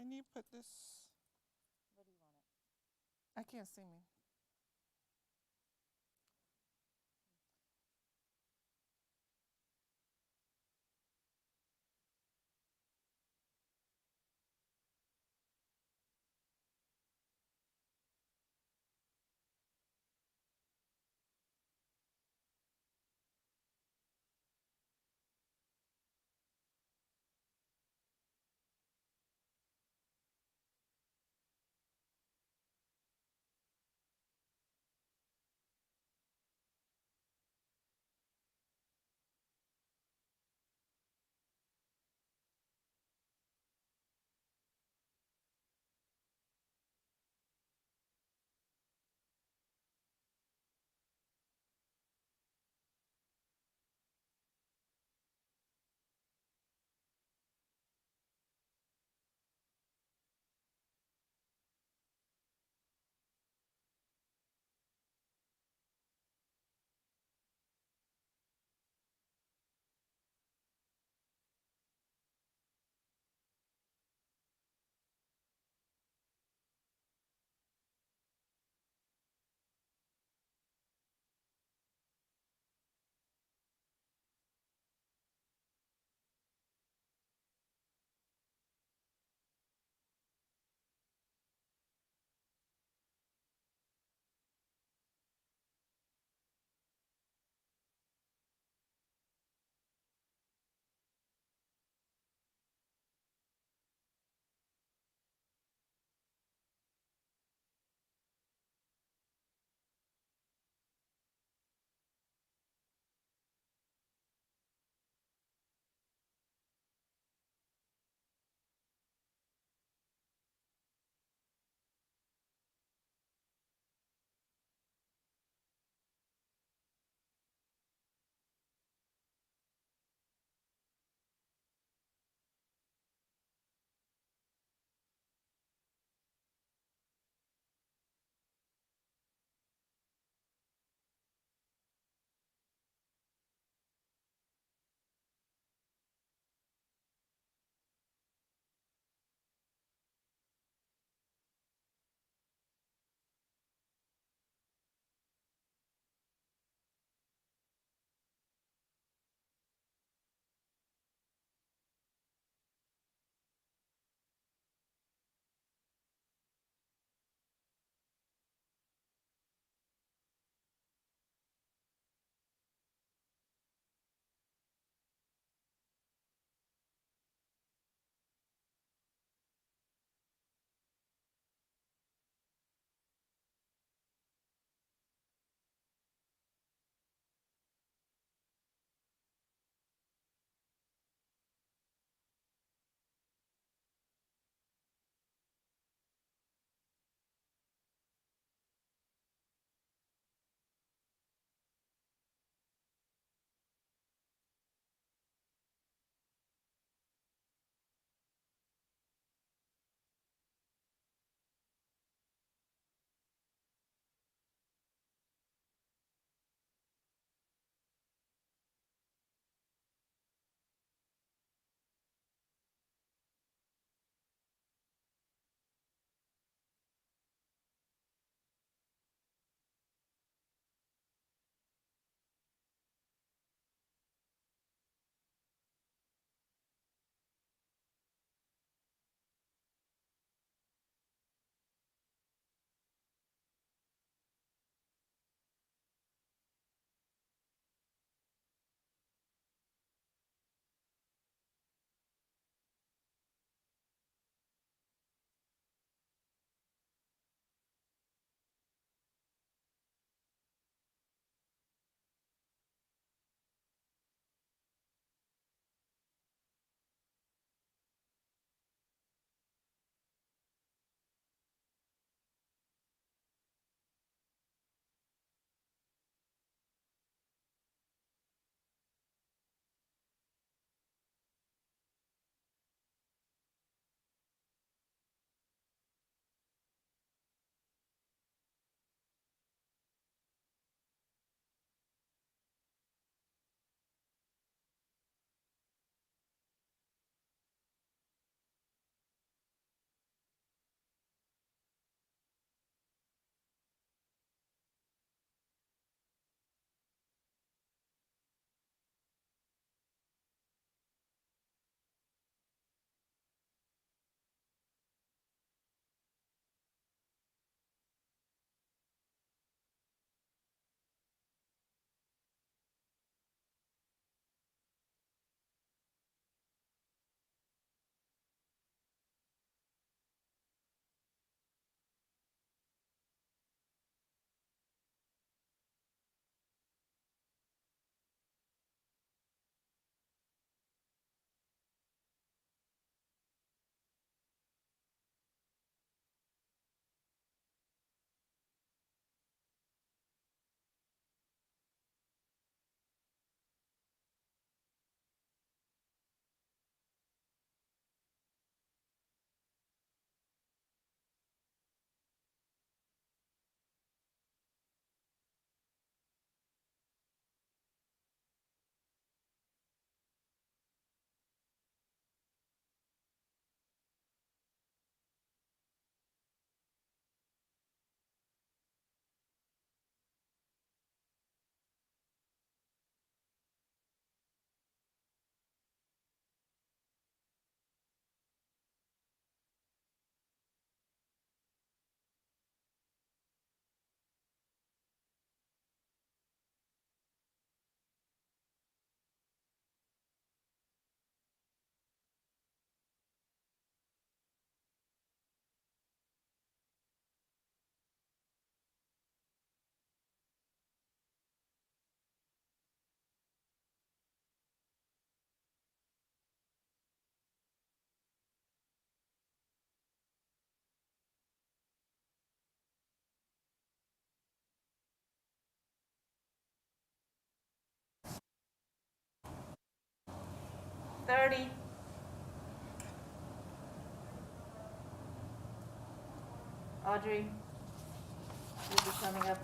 Can you put this? Where do you want it? I can't see me. 30. Audrey, you'll be coming up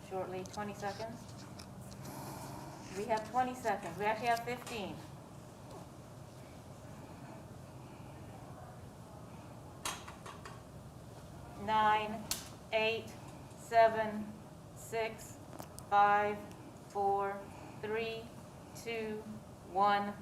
shortly. 20 seconds. We have 20 seconds. We actually have 15. 9, 8, 7, 6, 5, 4, 3, 2, 1.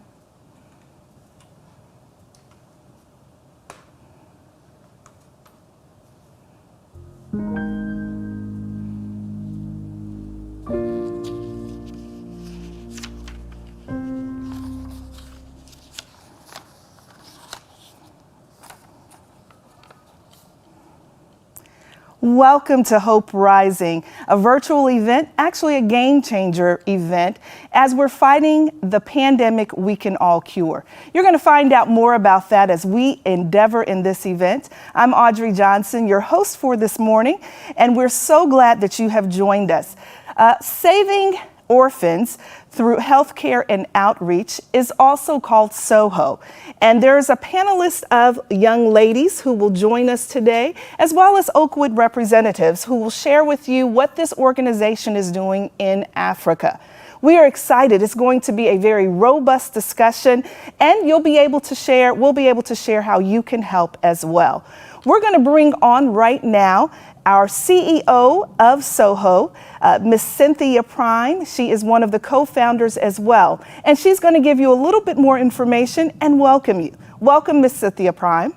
Welcome to Hope Rising, a virtual event, actually a game changer event, as we're fighting the pandemic we can all cure. You're going to find out more about that as we endeavor in this event. I'm Audrey Johnson, your host for this morning, and we're so glad that you have joined us. Saving orphans through healthcare and outreach is also called SOHO. And there's a panelist of young ladies who will join us today, as well as Oakwood representatives who will share with you what this organization is doing in Africa. We are excited. It's going to be a very robust discussion, and we'll be able to share how you can help as well. We're going to bring on right now our CEO of SOHO, Miss Cynthia Prime. She is one of the co-founders as well, and she's going to give you a little bit more information and welcome you. Welcome, Miss Cynthia Prime.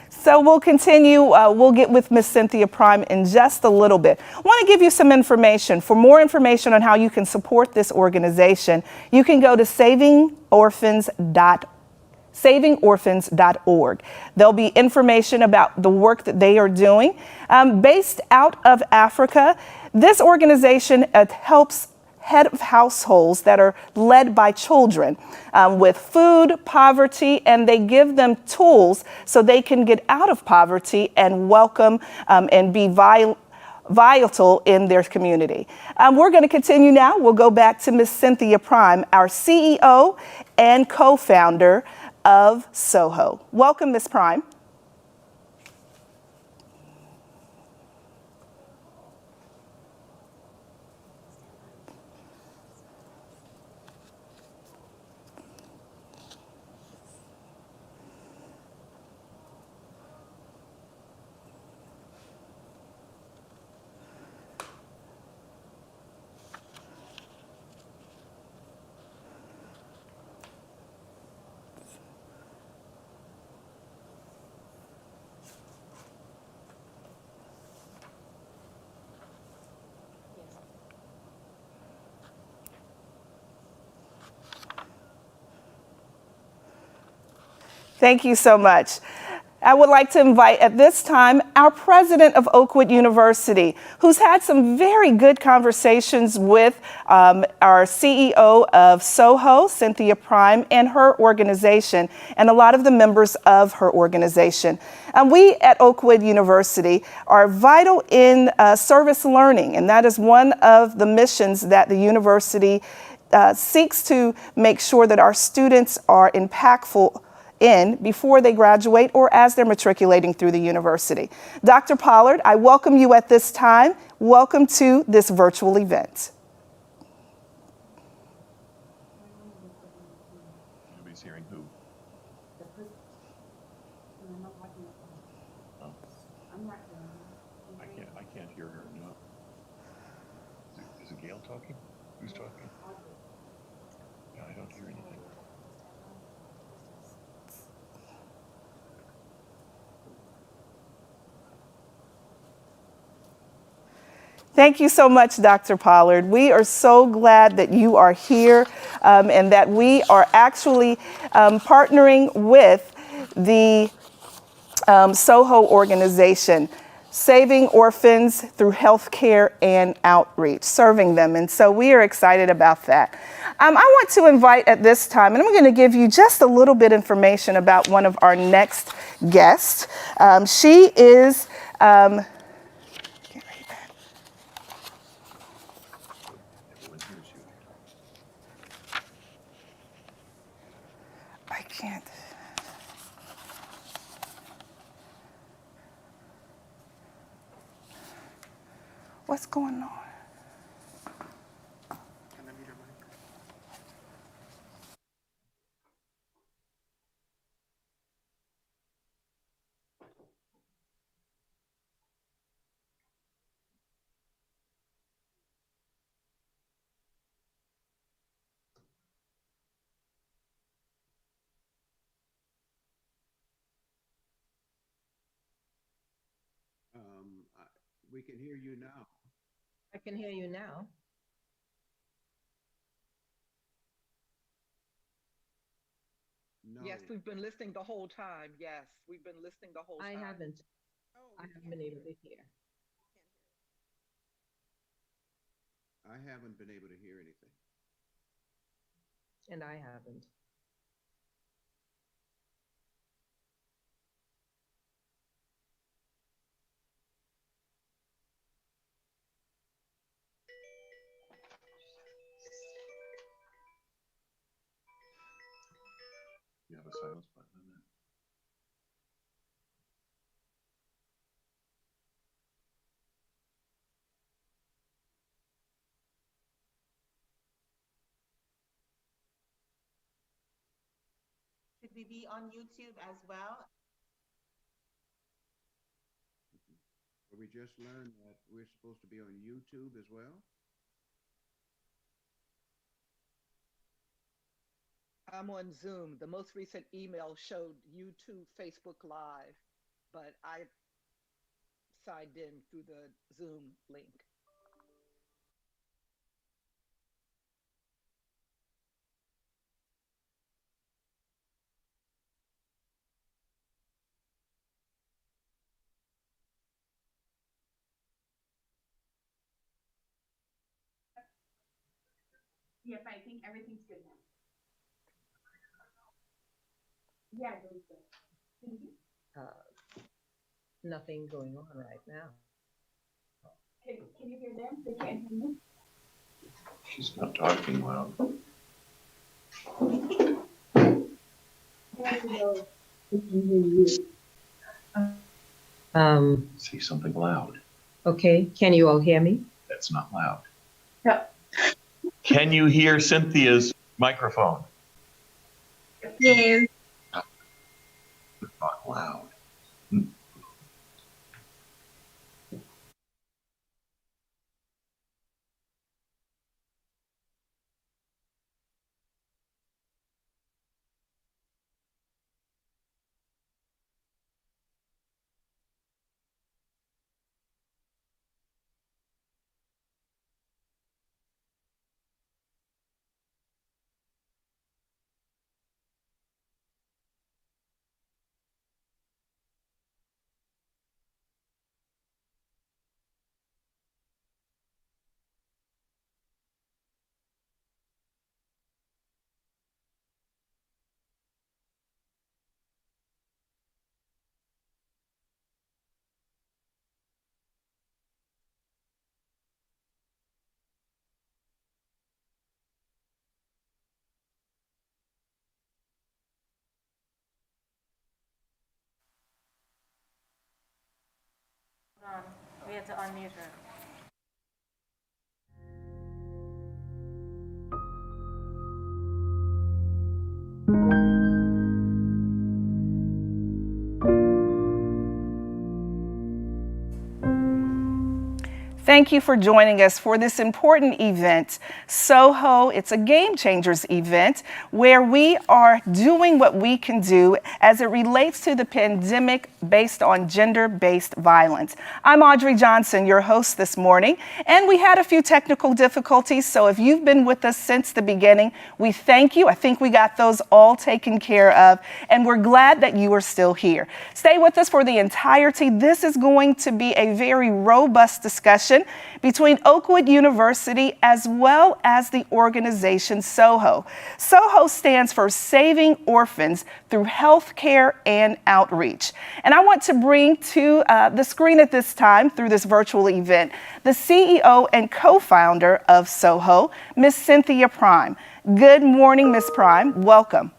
So we'll continue, we'll get with Miss Cynthia Prime in just a little bit. I want to give you some information. For more information on how you can support this organization, you can go to savingorphans.org. There'll be information about the work that they are doing. Based out of Africa, this organization helps head of households that are led by children with food, poverty, and they give them tools so they can get out of poverty and welcome and be vital in their community. We're going to continue now. We'll go back to Miss Cynthia Prime, our CEO and co-founder of SOHO. Welcome, Miss Prime. Thank you so much. I would like to invite at this time our president of Oakwood University, who's had some very good conversations with our CEO of SOHO, Cynthia Prime, and her organization, and a lot of the members of her organization. We at Oakwood University are vital in service learning, and that is one of the missions that the university seeks to make sure that our students are impactful in before they graduate or as they're matriculating through the university. Dr. Pollard, I welcome you at this time. Welcome to this virtual event. Nobody's hearing who? Oh. I can't hear her. No. Is it Gail talking? Who's talking? Yeah, I don't hear anything. Thank you so much, Dr. Pollard. We are so glad that you are here and that we are actually partnering with the SOHO organization. saving orphans through healthcare and outreach, serving them. And so we are excited about that. I want to invite at this time, and I'm going to give you just a little bit information about one of our next guests. She is, can't read that. Everyone hears you. I can't. What's going on? We can hear you now. I can hear you now. No. Yes, we've been listening the whole time. Yes, we've been listening the whole I time. haven't. I haven't been able to hear. I haven't been able to hear anything. And I haven't. You have a silence button on that. Should we be on YouTube as well? But we just learned that we're supposed to be on YouTube as well. I'm on Zoom. The most recent email showed YouTube, Facebook Live, but I signed in through the Zoom link. Yes, I think everything's good now. Yeah, I believe so. Nothing going on right now. Can you hear them? They can't hear me. She's not talking loud. Say something loud. Okay, can you all hear me? That's not loud. No. Can you hear Cynthia's microphone? Yes. Not loud. Hold on, we had to unmute her. thank you for joining us for this important event, SOHO. It's a Game Changers event where we are doing what we can do as it relates to the pandemic based on gender-based violence. I'm Audrey Johnson, your host this morning, and we had a few technical difficulties, so if you've been with us since the beginning, we thank you. I think we got those all taken care of, and we're glad that you are still here. Stay with us for the entirety. This is going to be a very robust discussion between Oakwood University as well as the organization SOHO. SOHO stands for Saving Orphans Through Healthcare and Outreach. And I want to bring to the screen at this time, through this virtual event, the CEO and co-founder of SOHO, Ms. Cynthia Prime. Good morning, Ms. Prime. Welcome.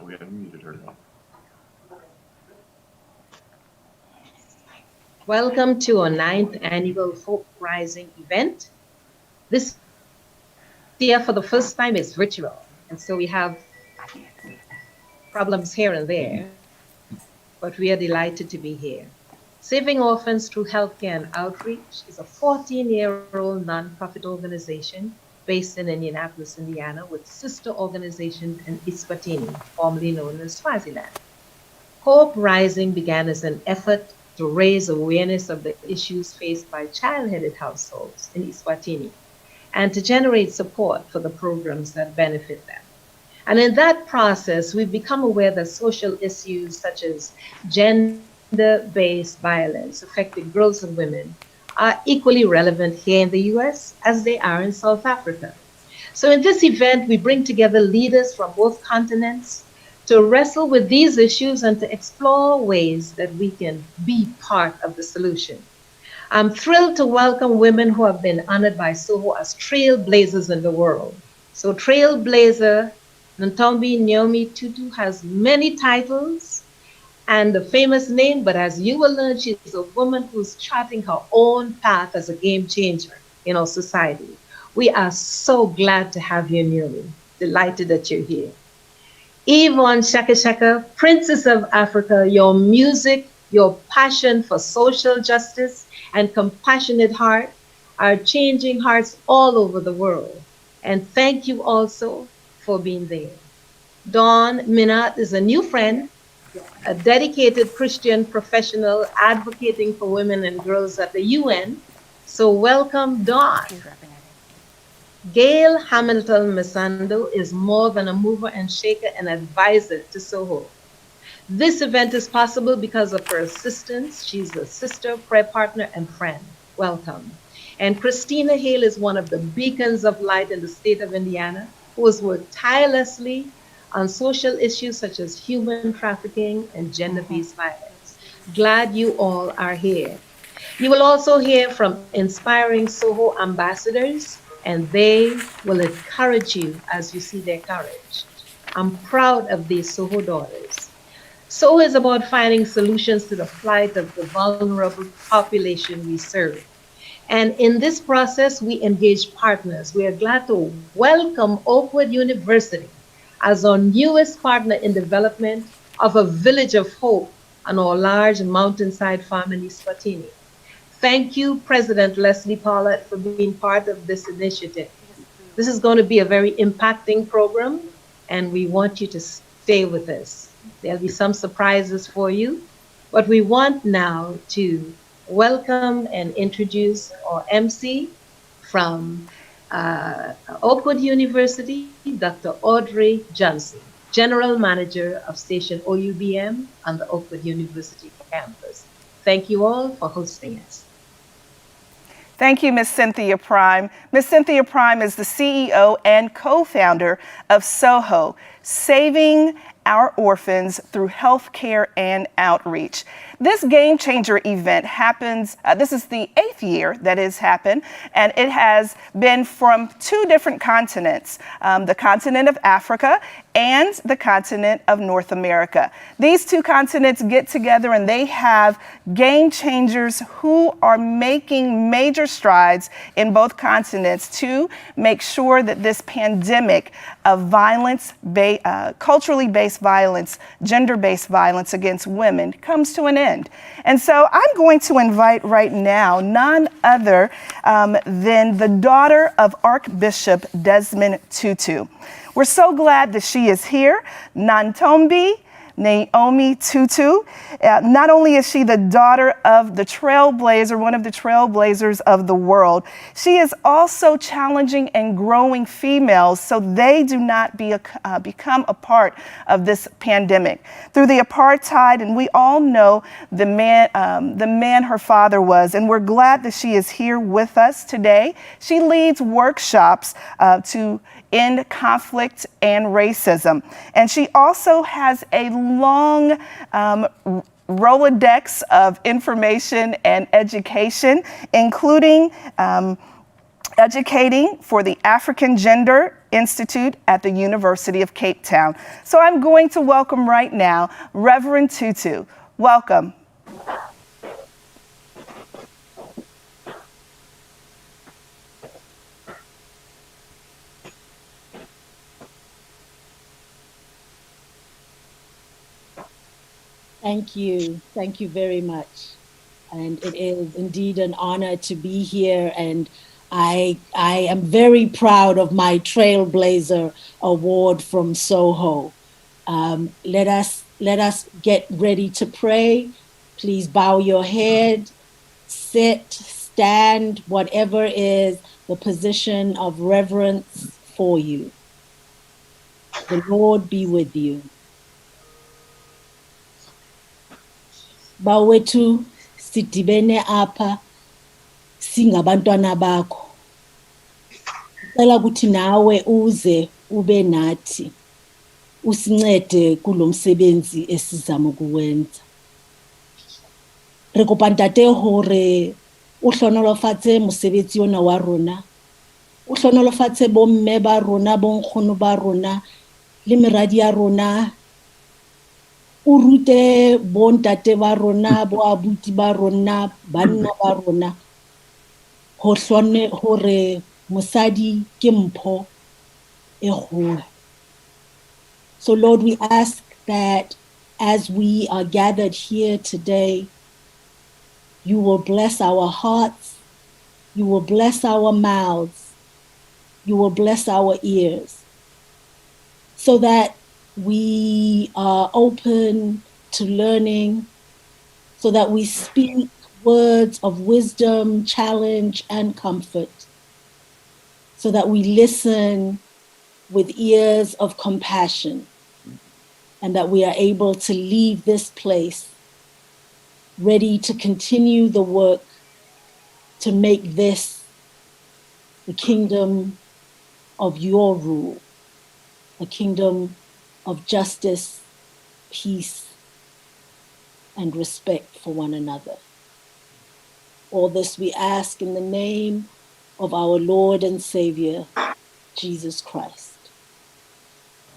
We haven't muted her. Welcome to our 9th annual Hope Rising event. This year, for the first time, it's virtual. And so we have problems here and there, but we are delighted to be here. Saving Orphans Through Healthcare and Outreach is a 14-year-old nonprofit organization based in Indianapolis, Indiana, with sister organizations in Eswatini, formerly known as Swaziland. Hope Rising began as an effort to raise awareness of the issues faced by child-headed households in Eswatini and to generate support for the programs that benefit them. And in that process, we've become aware that social issues such as gender-based violence affecting girls and women are equally relevant here in the US as they are in South Africa. So in this event, we bring together leaders from both continents to wrestle with these issues and to explore ways that we can be part of the solution. I'm thrilled to welcome women who have been honored by SOHO as trailblazers in the world. So Trailblazer Ntombi Nyomi Tutu has many titles and a famous name, but as you will learn, she is a woman who's charting her own path as a game changer in our society. We are so glad to have you, Nyomi. Delighted that you're here. Yvonne Shaka Shaka, Princess of Africa, your music, your passion for social justice and compassionate heart are changing hearts all over the world. And thank you also for being there. Dawn Minat is a new friend, a dedicated Christian professional advocating for women and girls at the UN. So welcome, Dawn. Gail Hamilton Masando is more than a mover and shaker and advisor to SOHO. This event is possible because of her assistance. She's a sister, prayer partner, and friend. Welcome. And Christina Hale is one of the beacons of light in the state of Indiana, who has worked tirelessly on social issues such as human trafficking and gender-based violence. Glad you all are here. You will also hear from inspiring SOHO ambassadors, and they will encourage you as you see their courage. I'm proud of these SOHO daughters. SOHO is about finding solutions to the plight of the vulnerable population we serve. And in this process, we engage partners. We are glad to welcome Oakwood University as our newest partner in development of a village of hope on our large mountainside farm in Eswatini. Thank you, President Leslie Pollard, for being part of this initiative. This is going to be a very impacting program, and we want you to stay with us. There'll be some surprises for you, but we want now to welcome and introduce our MC from Oakwood University, Dr. Audrey Johnson, General Manager of Station OUBM on the Oakwood University campus. Thank you all for hosting us. Thank you, Ms. Cynthia Prime. Ms. Cynthia Prime is the CEO and co-founder of SOHO, Saving Our Orphans Through Healthcare and Outreach. This game changer event happens, this is the 8th year that has happened, and it has been from 2 different continents, the continent of Africa and the continent of North America. These 2 continents get together and they have game changers who are making major strides in both continents to make sure that this pandemic of violence, culturally based violence, gender-based violence against women comes to an end. And so I'm going to invite right now none other than the daughter of Archbishop Desmond Tutu. We're so glad that she is here, Nantombi Naomi Tutu. Not only is she the daughter of the trailblazer, one of the trailblazers of the world, she is also challenging and growing females so they do not become a part of this pandemic. Through the apartheid, and we all know the man her father was, and we're glad that she is here with us today. She leads workshops to end conflict and racism. And she also has a long Rolodex of information and education, including educating for the African Gender Institute at the University of Cape Town. So I'm going to welcome right now Reverend Tutu. Welcome. Thank you. Thank you very much. And it is indeed an honor to be here. And I am very proud of my Trailblazer Award from SOHO. Let us get ready to pray. Please bow your head, sit, stand, whatever is the position of reverence for you. The Lord be with you. Bawethu sidibene apha singabantwana bakho. Ngicela ukuthi nawe uze ube nathi usincede kulomsebenzi esizama ukuwenza. Re kopa ntate hore o hlonolofatse mosebetsi ona wa rona. O hlonolofatse bomme ba rona, bonkgono ba rona le meradi ya rona. O rute bontate ba rona, bo abuti ba rona, banna ba rona hore mosadi ke mpho e kgolo. So Lord, we ask that as we are gathered here today, you will bless our hearts, you will bless our mouths, you will bless our ears, so that we are open to learning, so that we speak words of wisdom, challenge, and comfort, so that we listen with ears of compassion, and that we are able to leave this place ready to continue the work to make this the kingdom of your rule, a kingdom of justice, peace, and respect for one another. All this we ask in the name of our Lord and Savior, Jesus Christ.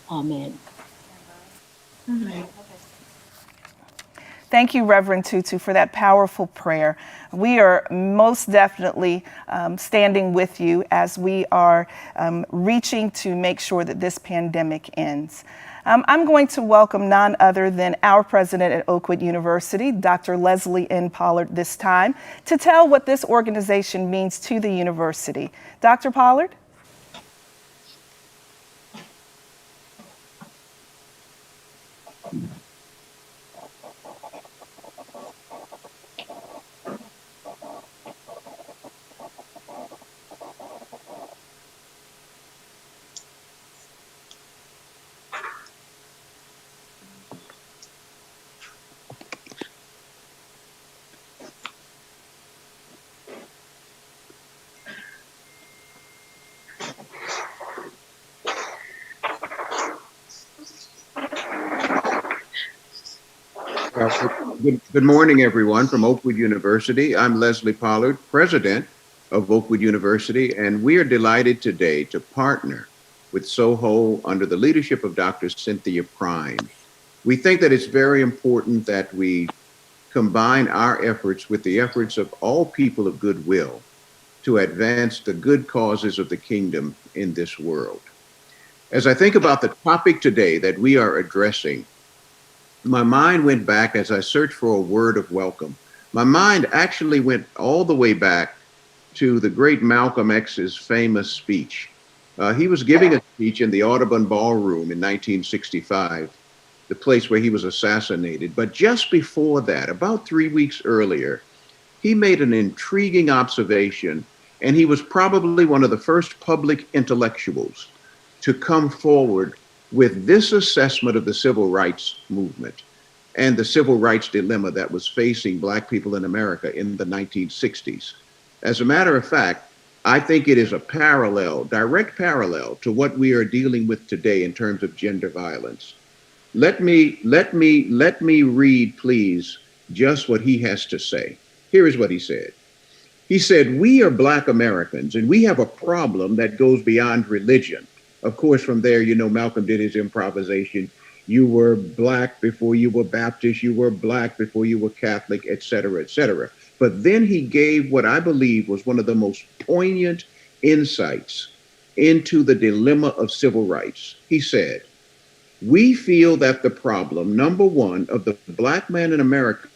Amen. Thank you, Reverend Tutu, for that powerful prayer. We are most definitely standing with you as we are reaching to make sure that this pandemic ends. I'm going to welcome none other than our president at Oakwood University, Dr. Leslie N. Pollard, this time, to tell what this organization means to the university. Dr. Pollard? Good morning, everyone, from Oakwood University. I'm Leslie Pollard, president of Oakwood University, and we are delighted today to partner with SOHO under the leadership of Dr. Cynthia Prime. We think that it's very important that we combine our efforts with the efforts of all people of goodwill to advance the good causes of the kingdom in this world. As I think about the topic today that we are addressing, my mind went back as I searched for a word of welcome. My mind actually went all the way back to the great Malcolm X's famous speech. He was giving a speech in the Audubon Ballroom in 1965, the place where he was assassinated. But just before that, about 3 weeks earlier, he made an intriguing observation, and he was probably one of the first public intellectuals to come forward with this assessment of the civil rights movement and the civil rights dilemma that was facing Black people in America in the 1960s. As a matter of fact, I think it is a parallel, direct parallel to what we are dealing with today in terms of gender violence. Let me read, please, just what he has to say. Here is what he said. He said, "We are Black Americans, and we have a problem that goes beyond religion." Of course, from there, you know, Malcolm did his improvisation. You were Black before you were Baptist. You were Black before you were Catholic, et cetera, et cetera. But then he gave what I believe was one of the most poignant insights into the dilemma of civil rights. He said, "We feel that the problem, number one, of the Black man in America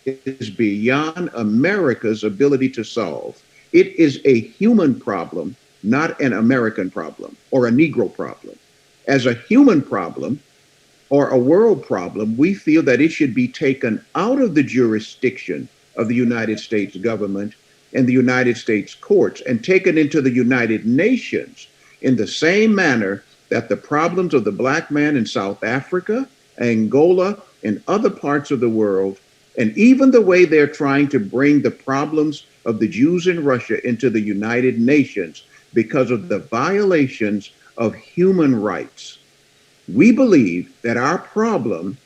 is beyond America's ability to solve. It is a human problem, not an American problem or a Negro problem. As a human problem or a world problem, we feel that it should be taken out of the jurisdiction of the United States government and the United States courts and taken into the United Nations in the same manner that the problems of the Black man in South Africa, Angola, and other parts of the world, and even the way they're trying to bring the problems of the Jews in Russia into the United Nations because of the violations of human rights. We believe that our problem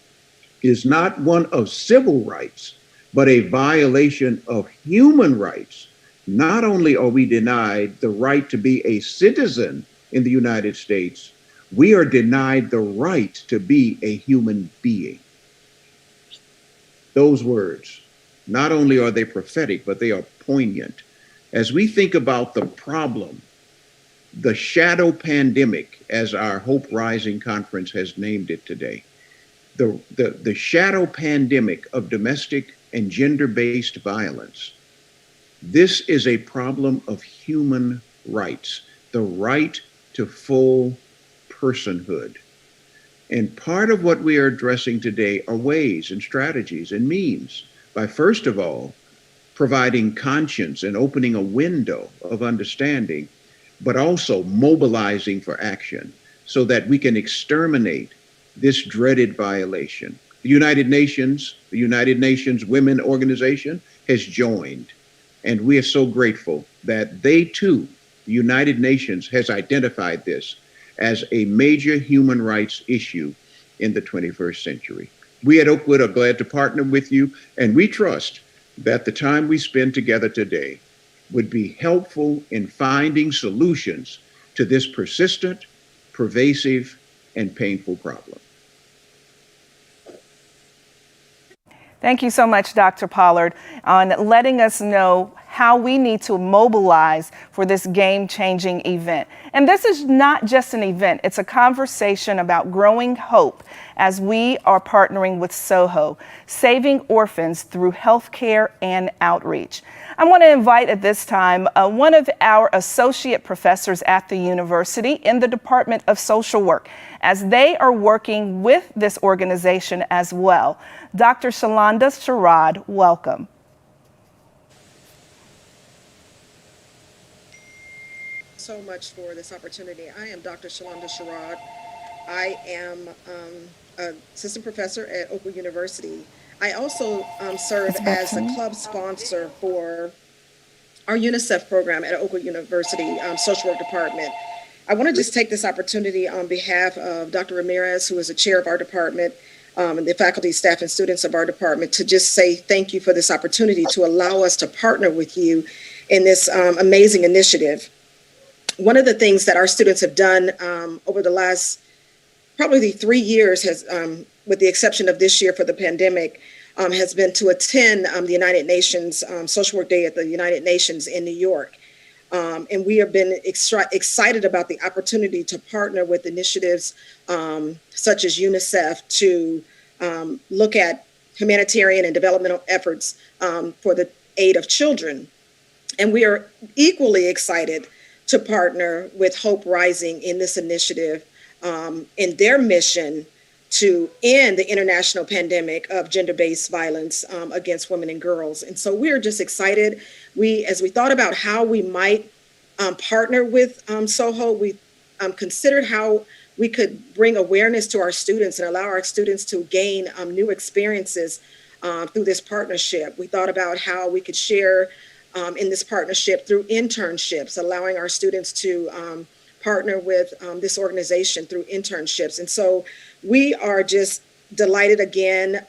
is not one of civil rights, but a violation of human rights. Not only are we denied the right to be a citizen in the United States, we are denied the right to be a human being." Those words, not only are they prophetic, but they are poignant. As we think about the problem, the shadow pandemic, as our Hope Rising conference has named it today, the shadow pandemic of domestic and gender-based violence, this is a problem of human rights, the right to full personhood. And part of what we are addressing today are ways and strategies and means by, first of all, providing conscience and opening a window of understanding, but also mobilizing for action so that we can exterminate this dreaded violation. The United Nations Women Organization has joined, and we are so grateful that they too, the United Nations, has identified this as a major human rights issue in the 21st century. We at Oakwood are glad to partner with you, and we trust that the time we spend together today would be helpful in finding solutions to this persistent, pervasive, and painful problem. Thank you so much, Dr. Pollard, on letting us know how we need to mobilize for this game-changing event. And this is not just an event, it's a conversation about growing hope as we are partnering with SOHO, saving orphans through healthcare and outreach. I want to invite at this time one of our associate professors at the university in the Department of Social Work, as they are working with this organization as well. Dr. Shalonda Sherrod, welcome. So much for this opportunity. I am Dr. Shalonda Sherrod. I am an assistant professor at Oakwood University. I also serve as a club sponsor for our UNICEF program at Oakwood University Social Work Department. I want to just take this opportunity on behalf of Dr. Ramirez, who is the chair of our department, and the faculty, staff, and students of our department to just say thank you for this opportunity to allow us to partner with you in this amazing initiative. One of the things that our students have done over the last probably 3 years has, with the exception of this year for the pandemic, has been to attend the United Nations Social Work Day at the United Nations in New York. And we have been excited about the opportunity to partner with initiatives such as UNICEF to look at humanitarian and developmental efforts for the aid of children. And we are equally excited to partner with Hope Rising in this initiative in their mission to end the international pandemic of gender-based violence against women and girls. And so we're just excited. As we thought about how we might partner with SOHO, we considered how we could bring awareness to our students and allow our students to gain new experiences through this partnership. We thought about how we could share in this partnership through internships, allowing our students to partner with this organization through internships. And so we are just delighted again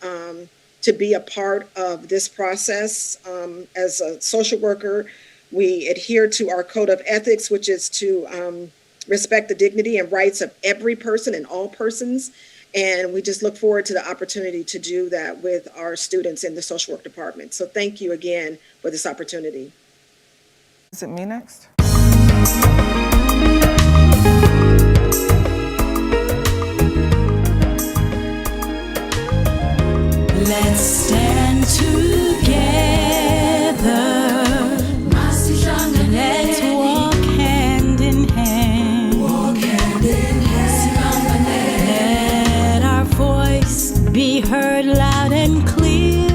to be a part of this process. As a social worker, we adhere to our code of ethics, which is to respect the dignity and rights of every person and all persons. And we just look forward to the opportunity to do that with our students in the social work department. So thank you again for this opportunity. Is it me next? Let's stand together. Let's walk hand in hand. Let our voice be heard loud and clear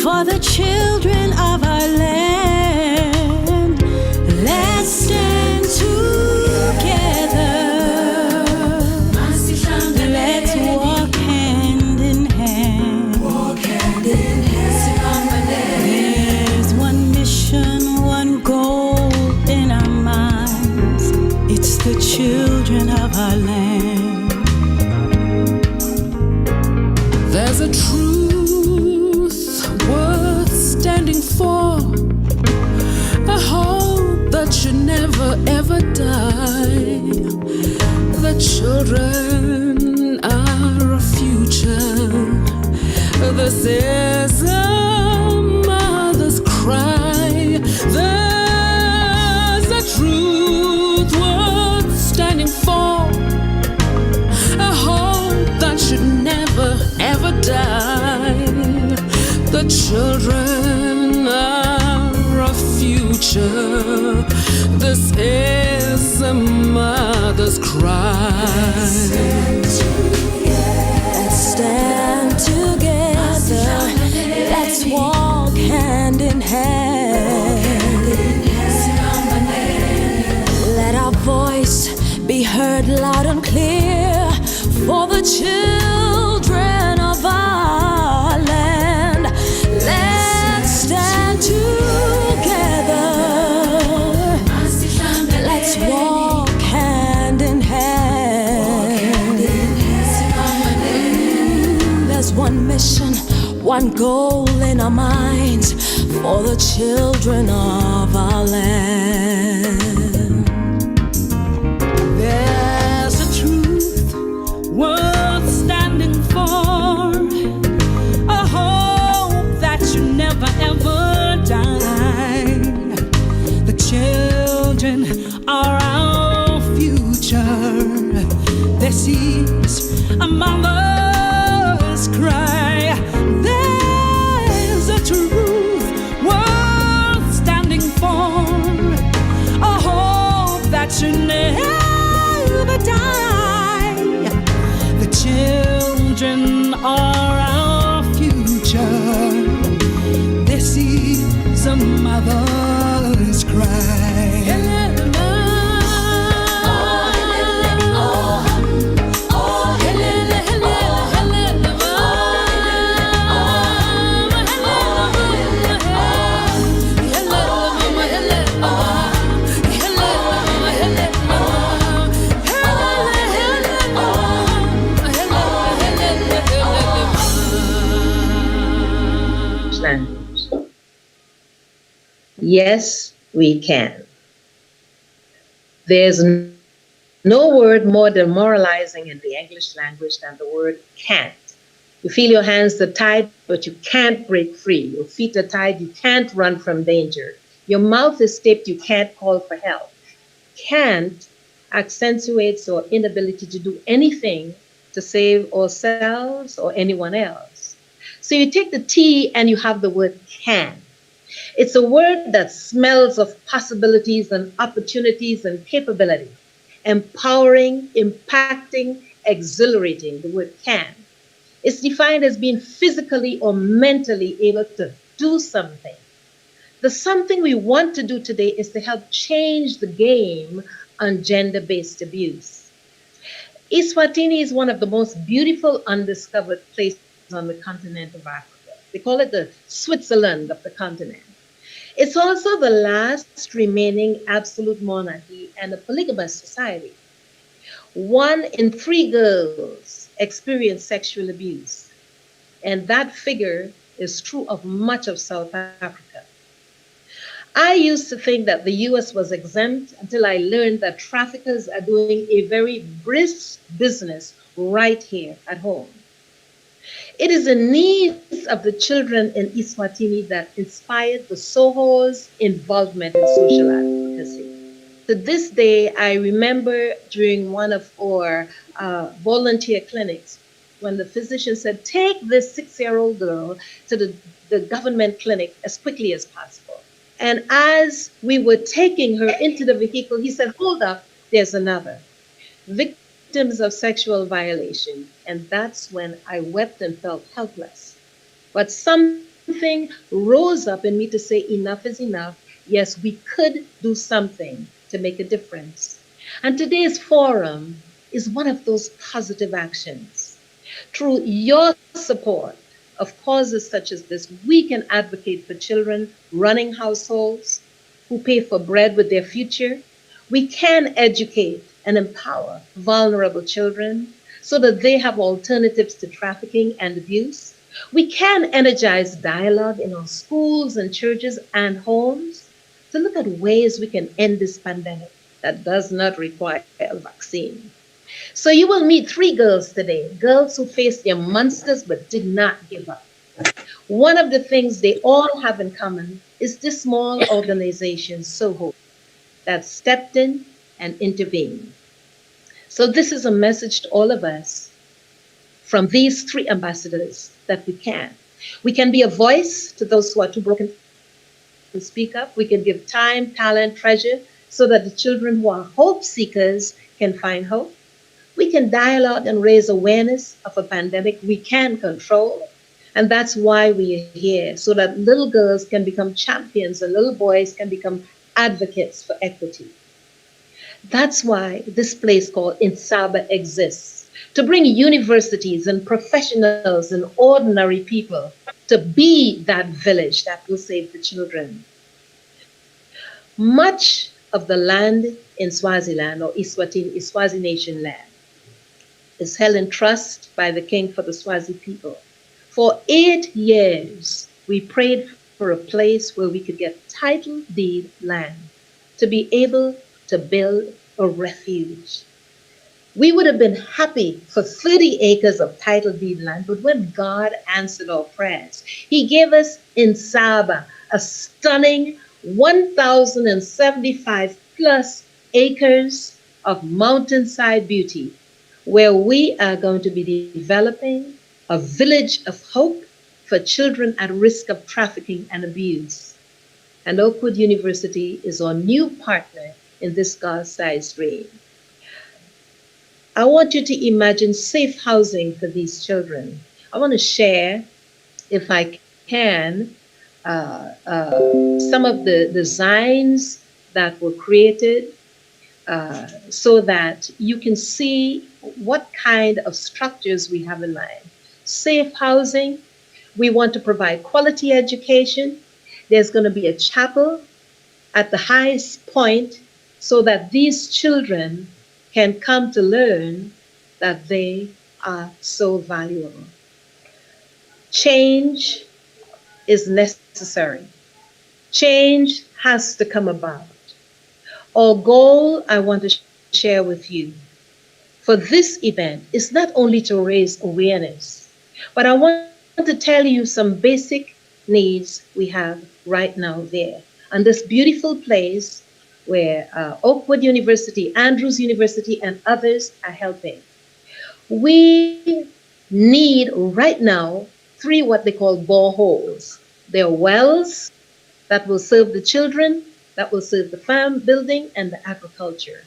for the children of our land. Let's stand together. Let's walk hand in hand. There's one mission, one goal in our minds. It's the children of our land. There's a truth worth standing for, a hope that should never ever die. The children are our future. This is a mother's cry. There's a truth worth standing for, a hope that should never ever die. The children are our future. This is a mother's cry. Let's stand together. Let's walk hand in hand. Let our voice be heard loud and clear for the children of our land. Let's stand together. Let's walk hand in hand. There's one mission, one goal in our minds for the children of our land. There's a truth worth standing for, a hope that should never ever die. The children are our future. This is a mother's cry. There's a truth worth standing for, a hope that should never die. The children are our future. This is a mother's cry. Yes, we can. There's no word more demoralizing in the English language than the word can't. You feel your hands are tied, but you can't break free. Your feet are tied, you can't run from danger. Your mouth is taped, you can't call for help. Can't accentuates our inability to do anything to save ourselves or anyone else. So you take the T and you have the word can. It's a word that smells of possibilities and opportunities and capability, empowering, impacting, exhilarating, the word can. It's defined as being physically or mentally able to do something. The something we want to do today is to help change the game on gender-based abuse. Eswatini is one of the most beautiful undiscovered places on the continent of Africa. They call it the Switzerland of the continent. It's also the last remaining absolute monarchy and a polygamous society. 1 in 3 girls experience sexual abuse, and that figure is true of much of South Africa. I used to think that the US was exempt until I learned that traffickers are doing a very brisk business right here at home. It is the needs of the children in Eswatini that inspired the SOHO's involvement in social advocacy. To this day, I remember during one of our volunteer clinics when the physician said, take this 6-year-old girl to the government clinic as quickly as possible. And as we were taking her into the vehicle, he said, hold up, there's another. Victims of sexual violation. And that's when I wept and felt helpless. But something rose up in me to say, enough is enough. Yes, we could do something to make a difference. And today's forum is one of those positive actions. Through your support of causes such as this, we can advocate for children running households who pay for bread with their future. We can educate and empower vulnerable children so that they have alternatives to trafficking and abuse. We can energize dialogue in our schools and churches and homes to look at ways we can end this pandemic that does not require a vaccine. So you will meet 3 girls today, girls who faced their monsters but did not give up. One of the things they all have in common is this small organization, SOHO, that stepped in and intervened. So this is a message to all of us from these 3 ambassadors that we can. We can be a voice to those who are too broken to speak up. We can give time, talent, treasure, so that the children who are hope seekers can find hope. We can dialogue and raise awareness of a pandemic we can control. And that's why we are here, so that little girls can become champions and little boys can become advocates for equity. That's why this place called Insaba exists, to bring universities and professionals and ordinary people to be that village that will save the children. Much of the land in Swaziland, or Eswatini, Swazi Nation land, is held in trust by the king for the Swazi people. For 8 years, we prayed for a place where we could get title deed land to be able to build a refuge. We would have been happy for 30 acres of title deed land, but when God answered our prayers, he gave us Insaba, a stunning 1,075 plus acres of mountainside beauty, where we are going to be developing a village of hope for children at risk of trafficking and abuse. And Oakwood University is our new partner in this God-sized dream. I want you to imagine safe housing for these children. I want to share, if I can, some of the designs that were created so that you can see what kind of structures we have in mind. Safe housing, we want to provide quality education. There's going to be a chapel at the highest point so that these children can come to learn that they are so valuable. Change is necessary. Change has to come about. Our goal, I want to share with you for this event, is not only to raise awareness, but I want to tell you some basic needs we have right now there. And this beautiful place where Oakwood University, Andrews University, and others are helping. We need right now 3 what they call boreholes. They're wells that will serve the children, that will serve the farm building and the agriculture.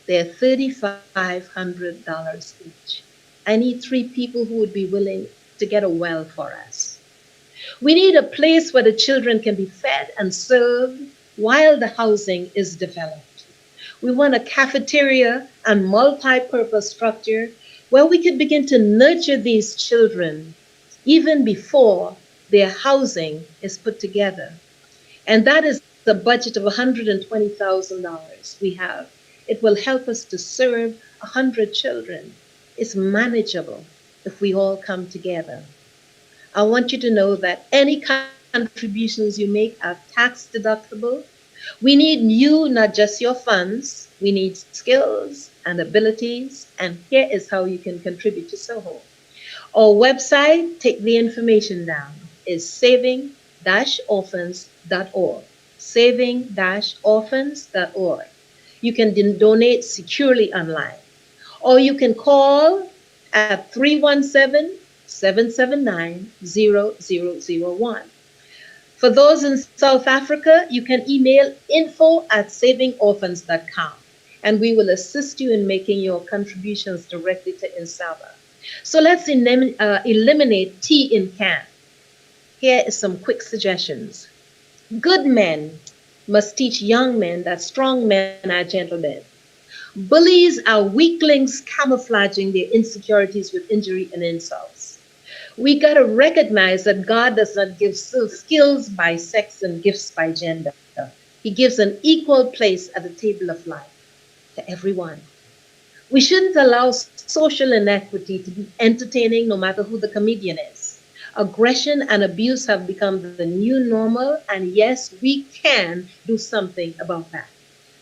They're $3,500 each. I need 3 people who would be willing to get a well for us. We need a place where the children can be fed and served while the housing is developed. We want a cafeteria and multi-purpose structure where we could begin to nurture these children even before their housing is put together. And that is the budget of $120,000 we have. It will help us to serve 100 children. It's manageable if we all come together. I want you to know that any contributions you make are tax deductible. We need you, not just your funds. We need skills and abilities. And here is how you can contribute to SOHO. Our website, take the information down, is saving-orphans.org. Saving-orphans.org. You can donate securely online, or you can call at 317-779-0001. For those in South Africa, you can email info@savingorphans.com, and we will assist you in making your contributions directly to INSABA. So let's eliminate tea in can. Here is some quick suggestions. Good men must teach young men that strong men are gentlemen. Bullies are weaklings camouflaging their insecurities with injury and insults. We got to recognize that God does not give skills by sex and gifts by gender. He gives an equal place at the table of life to everyone. We shouldn't allow social inequity to be entertaining no matter who the comedian is. Aggression and abuse have become the new normal, and yes, we can do something about that.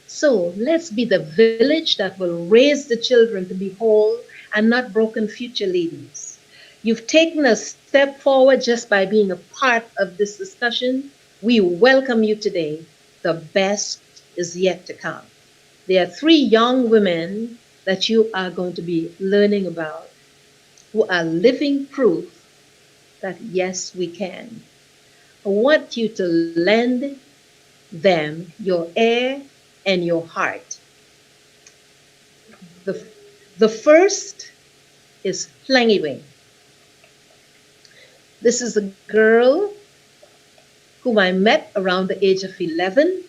So let's be the village that will raise the children to be whole and not broken future ladies. You've taken a step forward just by being a part of this discussion. We welcome you today. The best is yet to come. There are 3 young women that you are going to be learning about who are living proof that yes, we can. I want you to lend them your ear and your heart. The first is Flangiwing. This is a girl whom I met around the age of 11,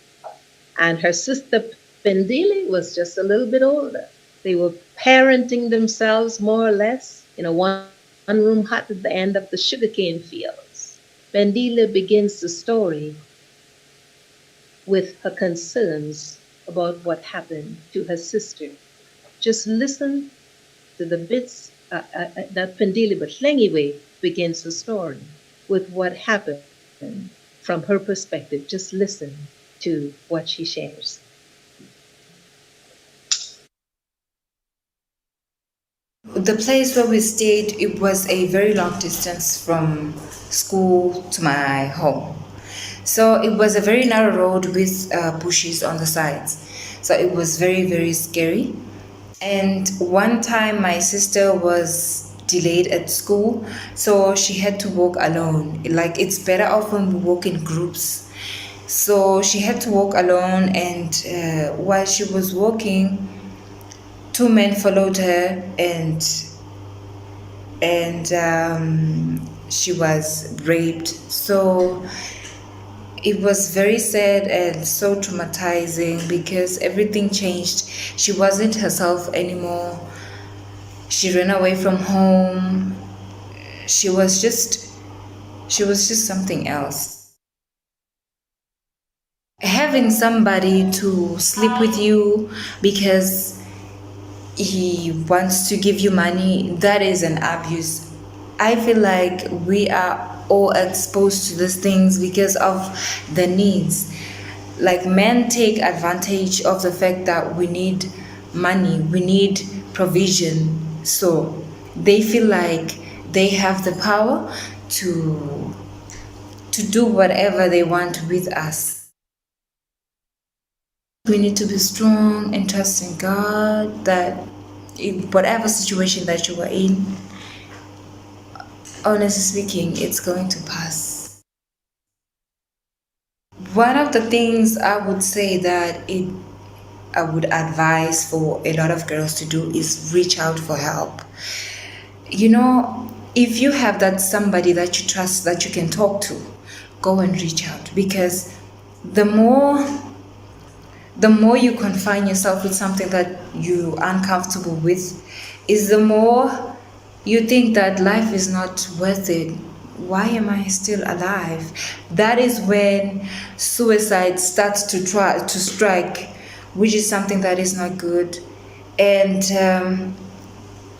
and her sister Pendili was just a little bit older. They were parenting themselves more or less in a one-room hut at the end of the sugarcane fields. Pendila begins the story with her concerns about what happened to her sister. Just listen to the bits that Pendila, but Lengiwe begins the story with what happened from her perspective. Just listen to what she shares. The place where we stayed, it was a very long distance from school to my home. So it was a very narrow road with bushes on the sides. So it was very, very scary. And one time my sister was delayed at school, so she had to walk alone. Like, it's better off when we walk in groups. So she had to walk alone, and while she was walking, 2 men followed her, and she was raped. So it was very sad and so traumatizing because everything changed. She wasn't herself anymore. She ran away from home. She was just something else. Having somebody to sleep with you because he wants to give you money, that is an abuse. I feel like we are all exposed to these things because of the needs. Like, men take advantage of the fact that we need money, we need provision. So they feel like they have the power to do whatever they want with us. We need to be strong and trust in God that in whatever situation that you are in, honestly speaking, it's going to pass. One of the things I would say that I would advise for a lot of girls to do is reach out for help. You know, if you have that somebody that you trust that you can talk to, go and reach out, because the more you confine yourself with something that you're uncomfortable with, is the more you think that life is not worth it. Why am I still alive? That is when suicide starts to strike, which is something that is not good. And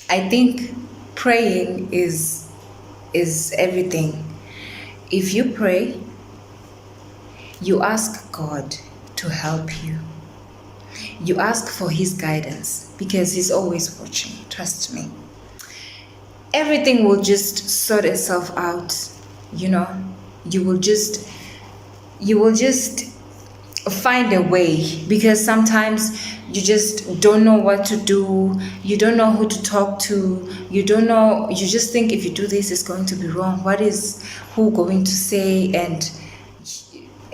I think praying is everything. If you pray, you ask God to help you. You ask for His guidance, because He's always watching. Trust me. Everything will just sort itself out. You know, you will just find a way, because sometimes you just don't know what to do. You don't know who to talk to. You just think if you do this, it's going to be wrong. What is who going to say? And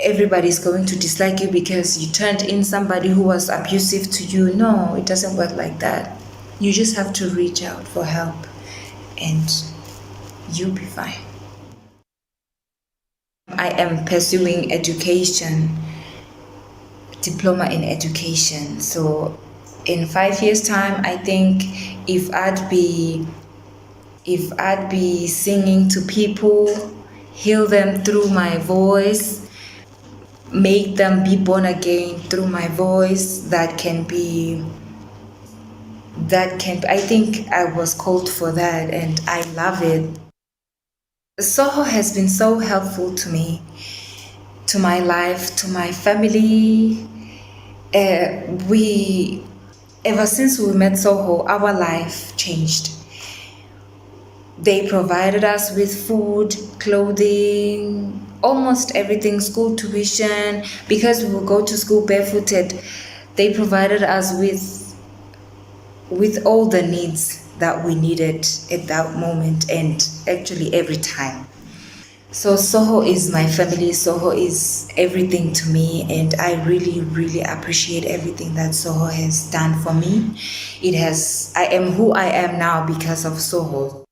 everybody's going to dislike you because you turned in somebody who was abusive to you. No, it doesn't work like that. You just have to reach out for help, and you'll be fine. I am pursuing education, diploma in education. So in 5 years' time, I think if I'd be singing to people, heal them through my voice, make them be born again through my voice, I think I was called for that, and I love it. SOHO has been so helpful to me, to my life, to my family. Ever since we met SOHO, our life changed. They provided us with food, clothing, almost everything, school tuition, because we would go to school barefooted. They provided us with all the needs that we needed at that moment, and actually every time. So SOHO is my family. SOHO is everything to me, and I really, really appreciate everything that SOHO has done for me. I am who I am now because of SOHO.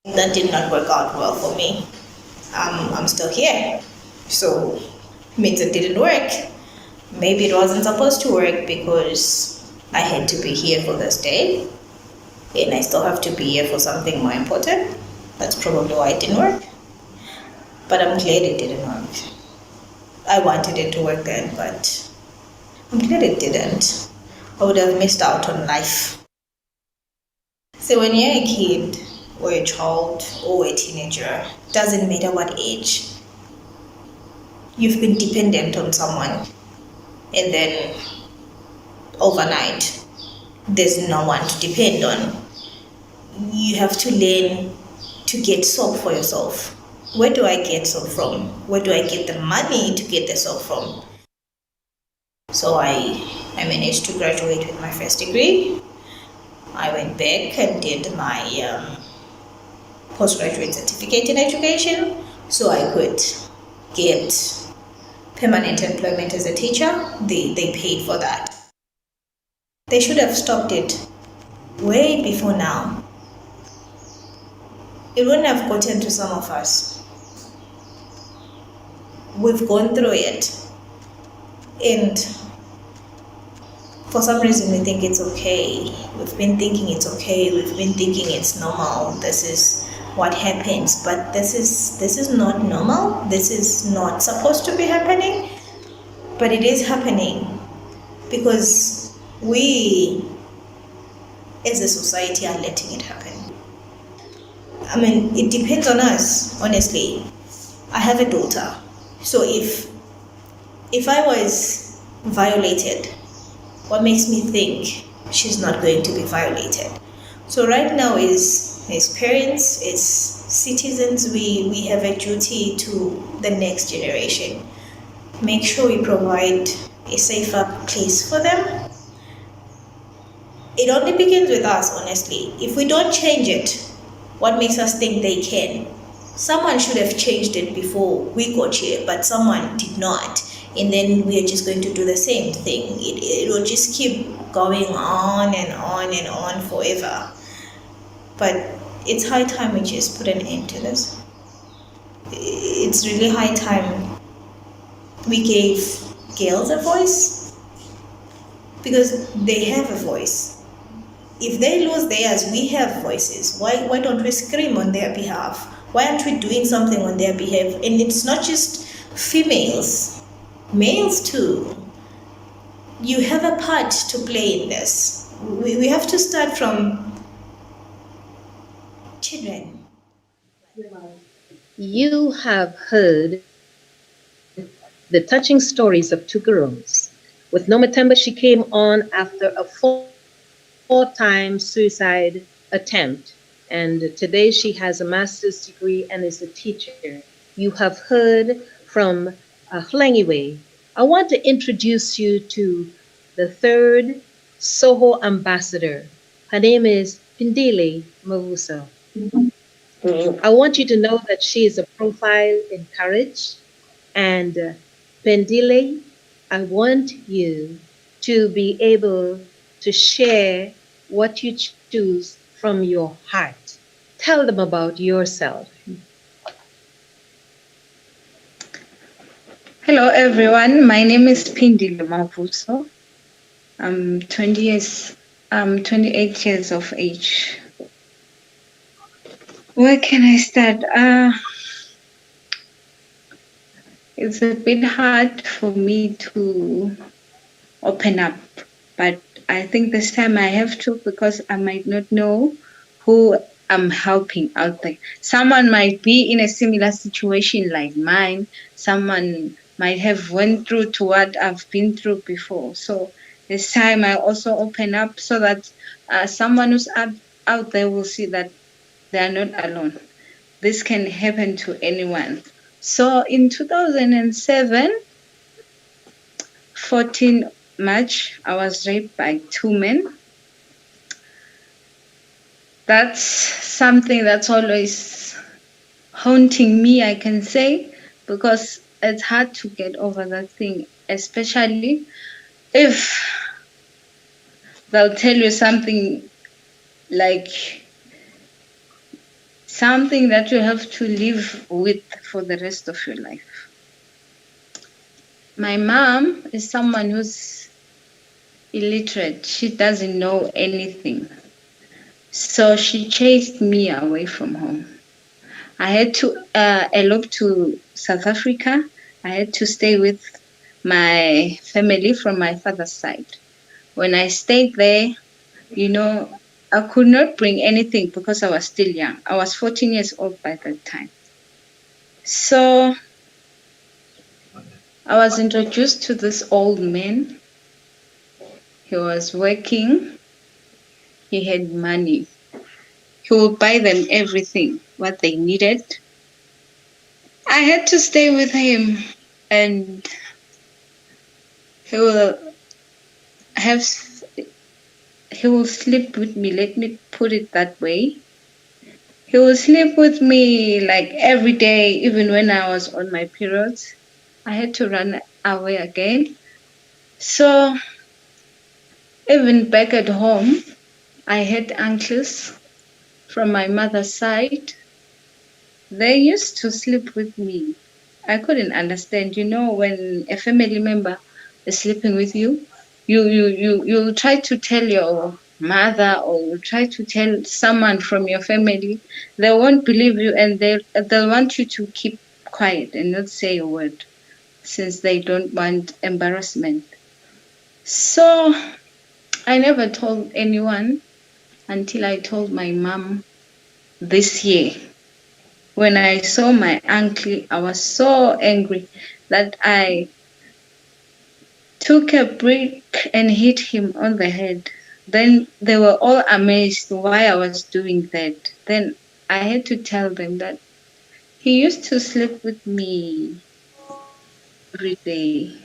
That did not work out well for me. I'm still here. So means it didn't work. Maybe it wasn't supposed to work because I had to be here for this day, and I still have to be here for something more important. That's probably why it didn't work. But I'm glad it didn't work. I wanted it to work then, but I'm glad it didn't. I would have missed out on life. So when you're a kid, or a child, or a teenager, doesn't matter what age, you've been dependent on someone, and then overnight there's no one to depend on. You have to learn to get soap for yourself. Where do I get soap from? Where do I get the money to get the soap from? So I managed to graduate with my first degree. I went back and did my postgraduate certificate in education, so I could get permanent employment as a teacher. They paid for that. They should have stopped it way before now. It wouldn't have gotten to some of us. We've gone through it, and for some reason we think it's okay. We've been thinking it's okay. We've been thinking it's normal. This is what happens, but this is not normal. This is not supposed to be happening, but it is happening because we as a society are letting it happen. I mean, it depends on us, honestly. I have a daughter. So if I was violated, what makes me think she's not going to be violated? So right now, as parents, as citizens, we have a duty to the next generation. Make sure we provide a safer place for them. It only begins with us, honestly. If we don't change it, what makes us think they can? Someone should have changed it before we got here, but someone did not. And then we are just going to do the same thing. It will just keep going on and on and on forever. But it's high time we just put an end to this. It's really high time we gave girls a voice, because they have a voice. If they lose theirs, we have voices. Why don't we scream on their behalf? Why aren't we doing something on their behalf? And it's not just females, males too. You have a part to play in this. We have to start from children. You have heard the touching stories of two girls. With Nomatemba, she came on after a four-time suicide attempt, and today she has a master's degree and is a teacher. You have heard from Hlengiwe. I want to introduce you to the third SOHO ambassador. Her name is Pindile Mavuso. I want you to know that she is a profile in courage. And Pendile, I want you to be able to share what you choose from your heart. Tell them about yourself. Hello, everyone. My name is Pindile Mavuso. I'm 28 years of age. Where can I start? It's a bit hard for me to open up, but I think this time I have to, because I might not know who I'm helping out there. Someone might be in a similar situation like mine. Someone might have went through to what I've been through before. So this time I also open up so that someone who's out there will see that they are not alone. This can happen to anyone. So in 2007, 14 March, I was raped by two men. That's something that's always haunting me, I can say, because it's hard to get over that thing, especially if they'll tell you something like something that you have to live with for the rest of your life. My mom is someone who's illiterate. She doesn't know anything. So she chased me away from home. I had to elope to South Africa. I had to stay with my family from my father's side. When I stayed there, I could not bring anything because I was still young. I was 14 years old by that time. So I was introduced to this old man. He was working. He had money. He would buy them everything, what they needed. I had to stay with him, and he will sleep with me. Let me put it that way. He will sleep with me like every day, even when I was on my periods. I had to run away again. So even back at home, I had uncles from my mother's side. They used to sleep with me. I couldn't understand, when a family member is sleeping with you, you try to tell your mother or you try to tell someone from your family. They won't believe you, and they'll want you to keep quiet and not say a word, since they don't want embarrassment. So I never told anyone until I told my mom this year. When I saw my uncle, I was so angry that I took a brick and hit him on the head. Then they were all amazed why I was doing that. Then I had to tell them that he used to sleep with me every day.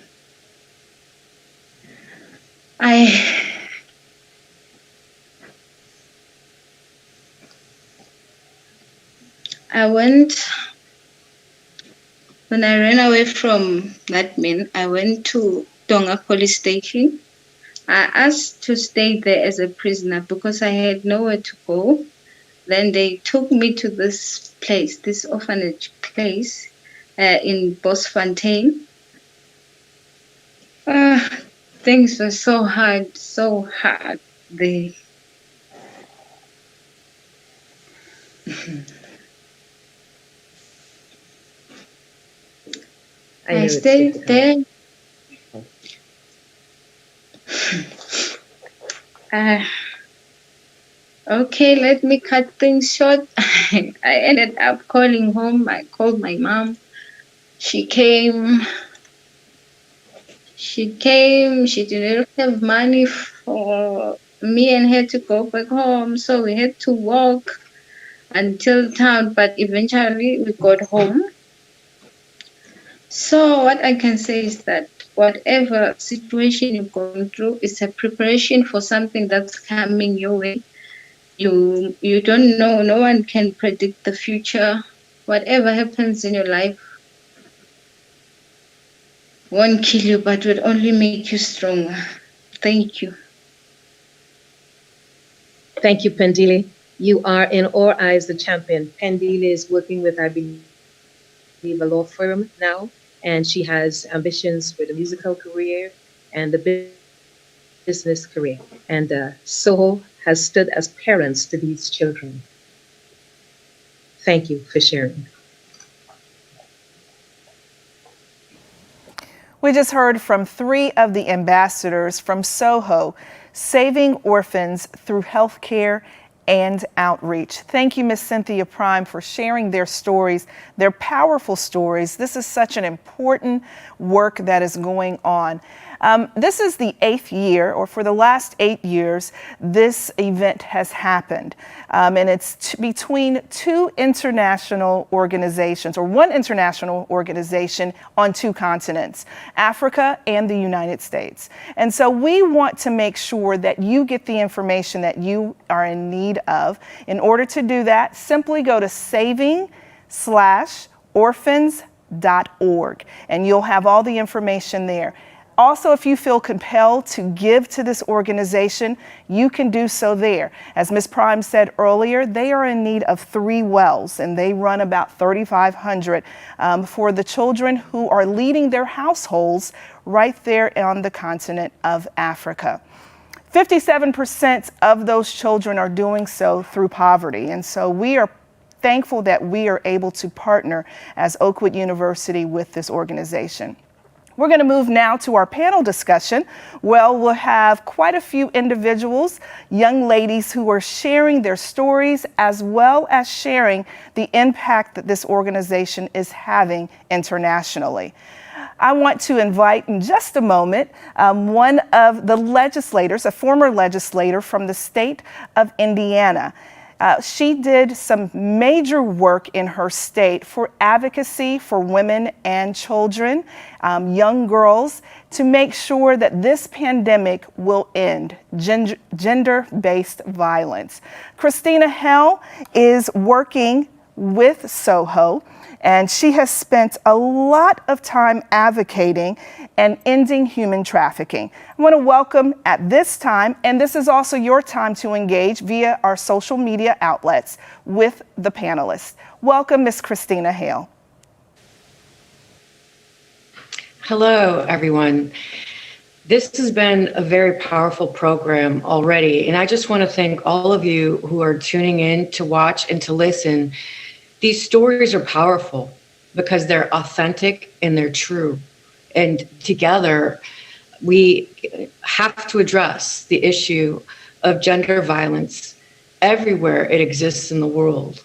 When I ran away from that man, I went to Tonga police station. I asked to stay there as a prisoner because I had nowhere to go. Then they took me to this place, this orphanage place in Bosfontein. Things were so hard there. I stayed there. Okay, let me cut things short. I ended up calling home. I called my mom. She came. She didn't have money for me and her to go back home, so we had to walk until town, but eventually we got home. So what I can say is that whatever situation you're going through is a preparation for something that's coming your way. You don't know, no one can predict the future. Whatever happens in your life won't kill you, but will only make you stronger. Thank you. Thank you, Pendile. You are in our eyes the champion. Pendile is working with, I believe, a law firm now, and she has ambitions for the musical career and the business career. And SOHO has stood as parents to these children. Thank you for sharing. We just heard from 3 of the ambassadors from SOHO, saving orphans through healthcare and outreach. Thank you, Ms. Cynthia Prime, for sharing their stories, their powerful stories. This is such an important work that is going on. This is the 8th year, or for the last 8 years, this event has happened. And it's between 2 international organizations, or 1 international organization on 2 continents, Africa and the United States. And so we want to make sure that you get the information that you are in need of. In order to do that, simply go to saving/orphans.org, and you'll have all the information there. Also, if you feel compelled to give to this organization, you can do so there. As Ms. Prime said earlier, they are in need of 3 wells, and they run about 3,500 for the children who are leading their households right there on the continent of Africa. 57% of those children are doing so through poverty, and so we are thankful that we are able to partner as Oakwood University with this organization. We're going to move now to our panel discussion. Well, we'll have quite a few individuals, young ladies who are sharing their stories as well as sharing the impact that this organization is having internationally. I want to invite in just a moment one of the legislators, a former legislator from the state of Indiana. She did some major work in her state for advocacy for women and children, young girls, to make sure that this pandemic will end gender-based violence. Christina Hale is working with SOHO, and she has spent a lot of time advocating and ending human trafficking. I want to welcome at this time, and this is also your time to engage via our social media outlets with the panelists. Welcome, Ms. Christina Hale. Hello, everyone. This has been a very powerful program already, and I just want to thank all of you who are tuning in to watch and to listen. These stories are powerful because they're authentic and they're true. And together, we have to address the issue of gender violence everywhere it exists in the world.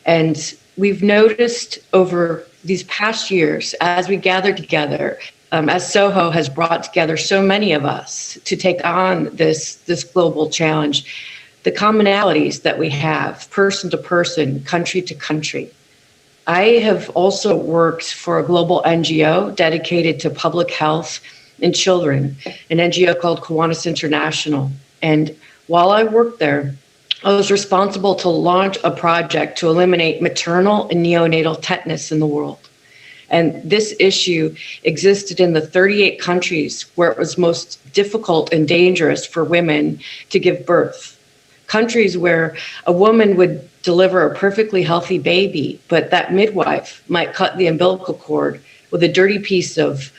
And we've noticed over these past years, as we gather together, as SOHO has brought together so many of us to take on this global challenge, the commonalities that we have, person to person, country to country. I have also worked for a global NGO dedicated to public health and children, an NGO called Kiwanis International. And while I worked there, I was responsible to launch a project to eliminate maternal and neonatal tetanus in the world. And this issue existed in the 38 countries where it was most difficult and dangerous for women to give birth. Countries where a woman would deliver a perfectly healthy baby, but that midwife might cut the umbilical cord with a dirty piece of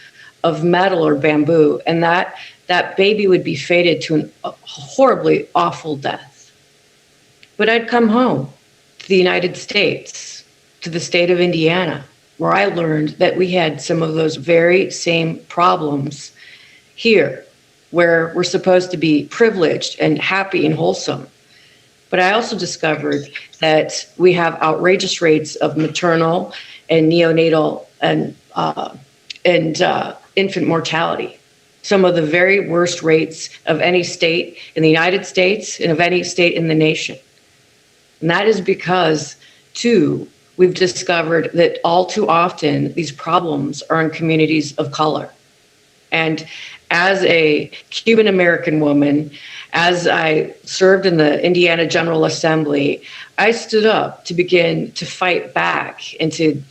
metal or bamboo, and that baby would be fated to a horribly awful death. But I'd come home to the United States, to the state of Indiana, where I learned that we had some of those very same problems here, where we're supposed to be privileged and happy and wholesome. But I also discovered that we have outrageous rates of maternal and neonatal and infant mortality. Some of the very worst rates of any state in the United States and of any state in the nation. And that is because, too, we've discovered that all too often these problems are in communities of color. And as a Cuban American woman, as I served in the Indiana General Assembly, I stood up to begin to fight back and to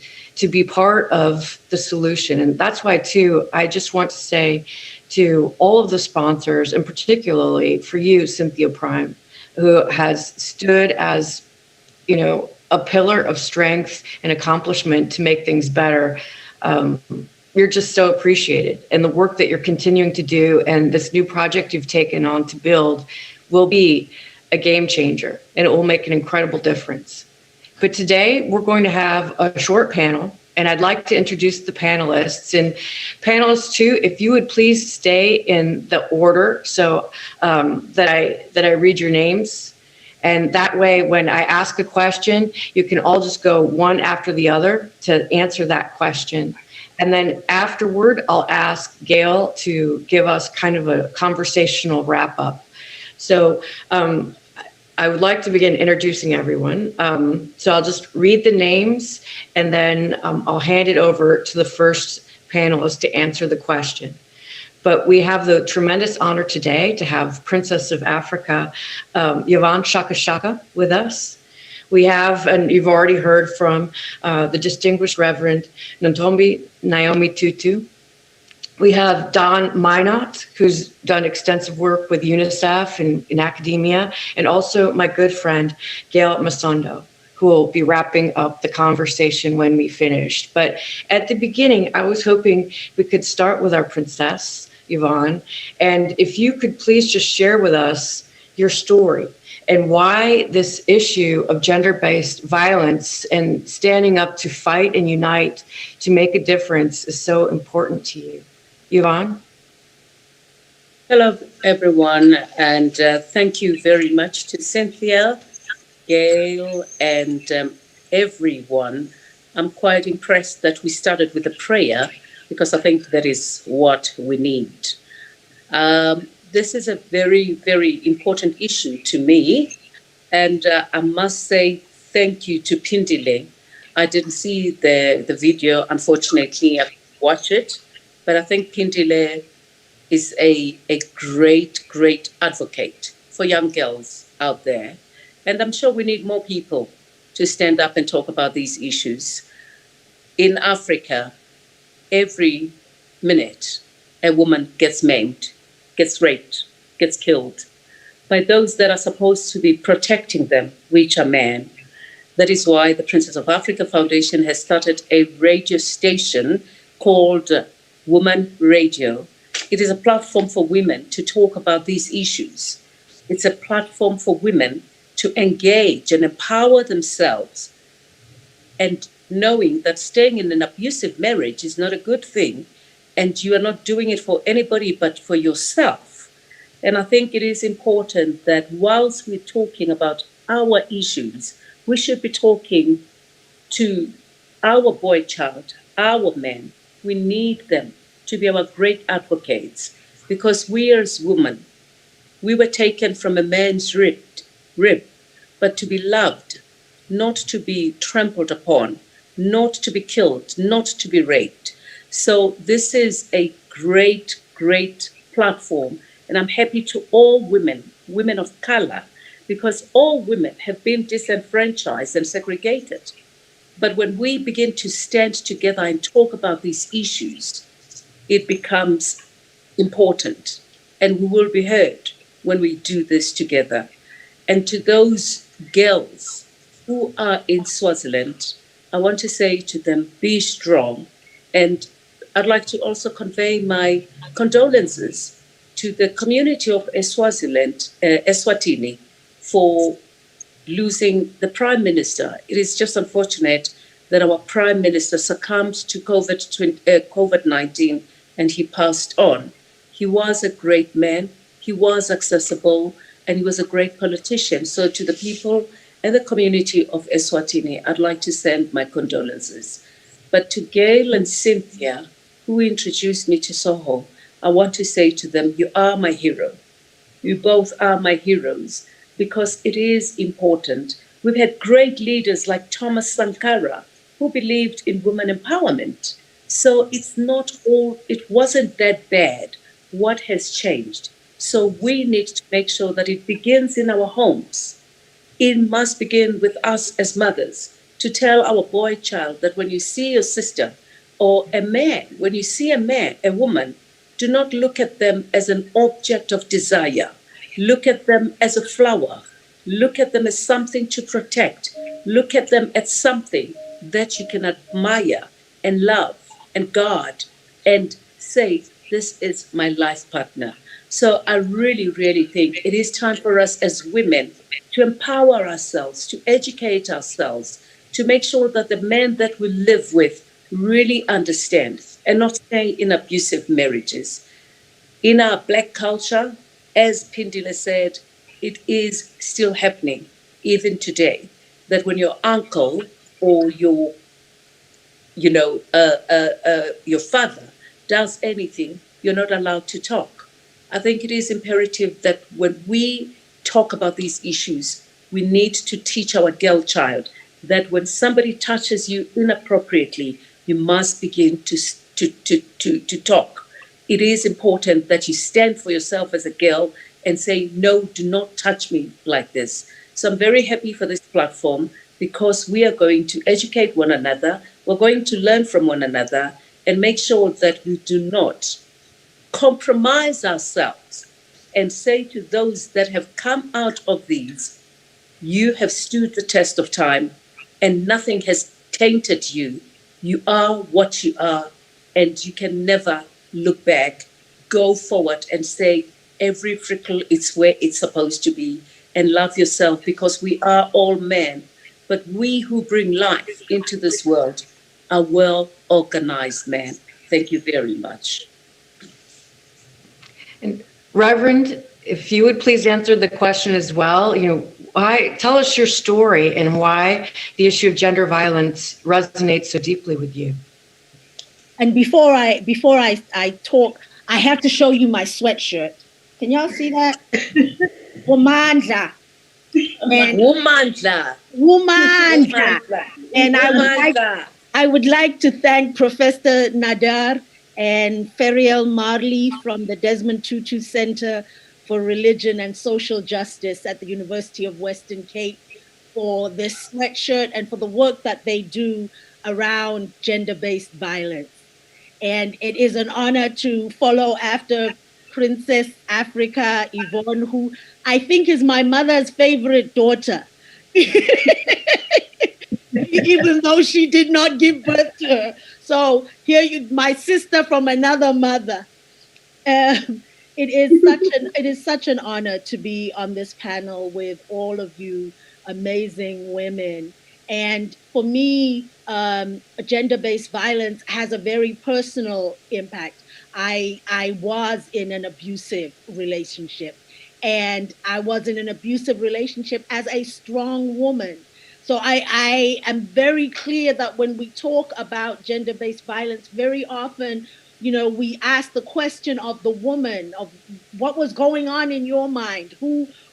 be part of the solution. And that's why, too, I just want to say to all of the sponsors, and particularly for you, Cynthia Prime, who has stood as, you know, a pillar of strength and accomplishment to make things better. You're just so appreciated. And the work that you're continuing to do and this new project you've taken on to build will be a game changer, and it will make an incredible difference. But today we're going to have a short panel, and I'd like to introduce the panelists. And panelists too, if you would please stay in the order so that I read your names. And that way, when I ask a question, you can all just go one after the other to answer that question. And then afterward, I'll ask Gail to give us kind of a conversational wrap up. So I would like to begin introducing everyone. So I'll just read the names, and then I'll hand it over to the first panelist to answer the question. But we have the tremendous honor today to have Princess of Africa, Yvonne Shaka Shaka, with us. We have, and you've already heard from the distinguished Reverend Ntombi Naomi Tutu. We have Don Minot, who's done extensive work with UNICEF and in academia, and also my good friend, Gail Masondo, who will be wrapping up the conversation when we finish. But at the beginning, I was hoping we could start with our princess, Yvonne, and if you could please just share with us your story and why this issue of gender-based violence and standing up to fight and unite to make a difference is so important to you. Yvonne? Hello, everyone, and thank you very much to Cynthia, Gail, and everyone. I'm quite impressed that we started with a prayer, because I think that is what we need. This is a very, very important issue to me. And I must say thank you to Pindile. I didn't see the video, unfortunately, I watched it. But I think Pindile is a great, great advocate for young girls out there. And I'm sure we need more people to stand up and talk about these issues. In Africa, every minute, a woman gets maimed, gets raped, gets killed by those that are supposed to be protecting them, which are men. That is why the Princess of Africa Foundation has started a radio station called Woman Radio. It is a platform for women to talk about these issues. It's a platform for women to engage and empower themselves, and knowing that staying in an abusive marriage is not a good thing, and you are not doing it for anybody but for yourself. And I think it is important that whilst we're talking about our issues, we should be talking to our boy child, our men. We need them to be our great advocates because we as women, we were taken from a man's rib, but to be loved, not to be trampled upon, not to be killed, not to be raped. So this is a great, great platform. And I'm happy to all women, women of color, because all women have been disenfranchised and segregated. But when we begin to stand together and talk about these issues, it becomes important and we will be heard when we do this together. And to those girls who are in Swaziland, I want to say to them, be strong. And I'd like to also convey my condolences to the community of Swaziland, Eswatini, for losing the Prime Minister. It is just unfortunate that our Prime Minister succumbed to COVID-19 and he passed on. He was a great man, he was accessible, and he was a great politician. So to the people and the community of Eswatini, I'd like to send my condolences. But to Gail and Cynthia, who introduced me to SOHO, I want to say to them, you are my hero. You both are my heroes because it is important. We've had great leaders like Thomas Sankara who believed in women empowerment. So it wasn't that bad. What has changed? So we need to make sure that it begins in our homes. It must begin with us as mothers to tell our boy child that when you see your sister or a man, when you see a woman, do not look at them as an object of desire. Look at them as a flower. Look at them as something to protect. Look at them as something that you can admire and love and guard and say, this is my life partner. So I really, really think it is time for us as women to empower ourselves, to educate ourselves, to make sure that the men that we live with really understand and not stay in abusive marriages. In our Black culture, as Pindile said, it is still happening, even today, that when your uncle or your father does anything, you're not allowed to talk. I think it is imperative that when we talk about these issues, we need to teach our girl child that when somebody touches you inappropriately, you must begin to talk. It is important that you stand for yourself as a girl and say, no, do not touch me like this. So I'm very happy for this platform because we are going to educate one another. We're going to learn from one another and make sure that we do not compromise ourselves and say to those that have come out of these, you have stood the test of time and nothing has tainted you. You are what you are and you can never look back. Go forward and say every freckle is where it's supposed to be and love yourself because we are all men. But we who bring life into this world are well-organized men. Thank you very much. And Reverend, if you would please answer the question as well, tell us your story and why the issue of gender violence resonates so deeply with you. And before I talk, I have to show you my sweatshirt. Can y'all see that? Womanza. And Womanza. And I would like to thank Professor Nadar and Feriel Marley from the Desmond Tutu Center for Religion and Social Justice at the University of Western Cape for this sweatshirt and for the work that they do around gender-based violence. And it is an honor to follow after Princess Africa Yvonne, who I think is my mother's favorite daughter. Even though she did not give birth to her. So here, my sister from another mother. It is such an honor to be on this panel with all of you amazing women. And for me, gender-based violence has a very personal impact. I was in an abusive relationship. and I was in an abusive relationship as a strong woman. So I am very clear that when we talk about gender-based violence, very often, we ask the question of the woman, of what was going on in your mind,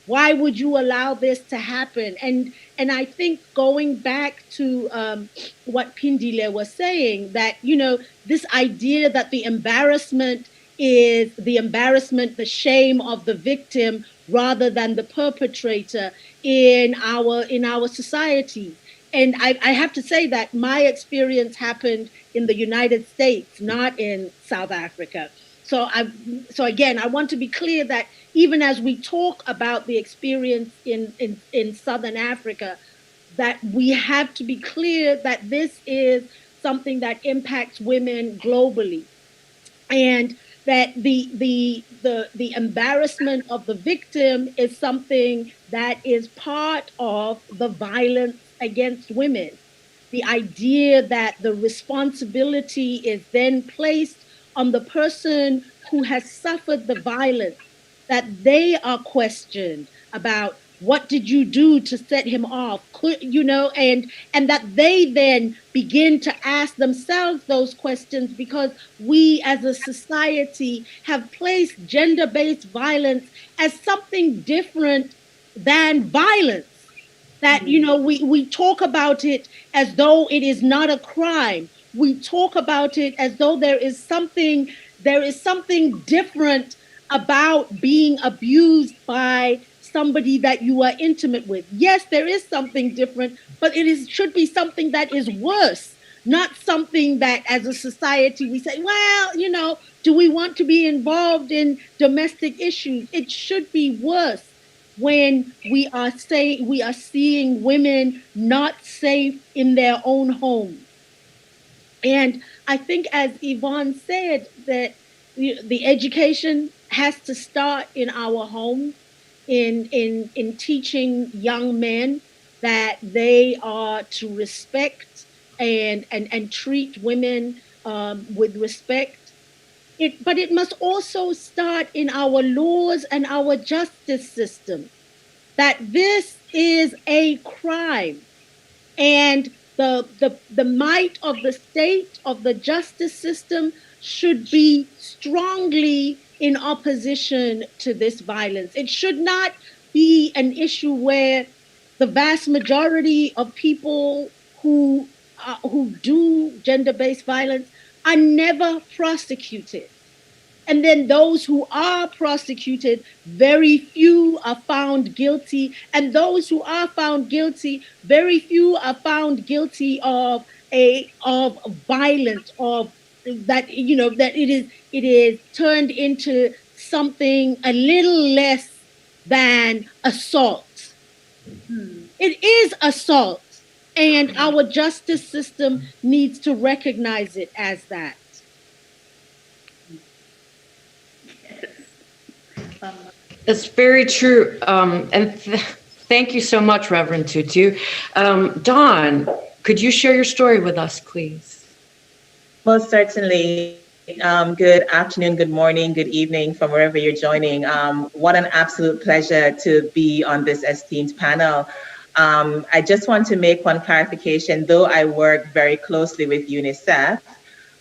why would you allow this to happen? And I think going back to what Pindile was saying, that this idea that the embarrassment is the shame of the victim rather than the perpetrator in our society. And I have to say that my experience happened in the United States, not in South Africa. So again, I want to be clear that even as we talk about the experience in Southern Africa, that we have to be clear that this is something that impacts women globally, and that the embarrassment of the victim is something that is part of the violence against women. The idea that the responsibility is then placed on the person who has suffered the violence, that they are questioned about what did you do to set him off, and that they then begin to ask themselves those questions, because we as a society have placed gender-based violence as something different than violence. That, we talk about it as though it is not a crime. We talk about it as though there is something different about being abused by somebody that you are intimate with. Yes, there is something different, but should be something that is worse, not something that as a society we say, well, do we want to be involved in domestic issues? It should be worse when we are seeing women not safe in their own homes. And I think, as Yvonne said, that the education has to start in our homes, in teaching young men that they are to respect and treat women with respect. But it must also start in our laws and our justice system, that this is a crime, and the might of the state, of the justice system, should be strongly in opposition to this violence. It should not be an issue where the vast majority of people who do gender-based violence are never prosecuted. And then those who are prosecuted, very few are found guilty. And those who are found guilty, very few are found guilty of violence, of that, that it is turned into something a little less than assault. It is assault. And our justice system needs to recognize it as that. That's very true. And thank you so much, Reverend Tutu. Dawn, could you share your story with us, please? Most certainly. Good afternoon, good morning, good evening from wherever you're joining. What an absolute pleasure to be on this esteemed panel. I just want to make one clarification. Though I work very closely with UNICEF,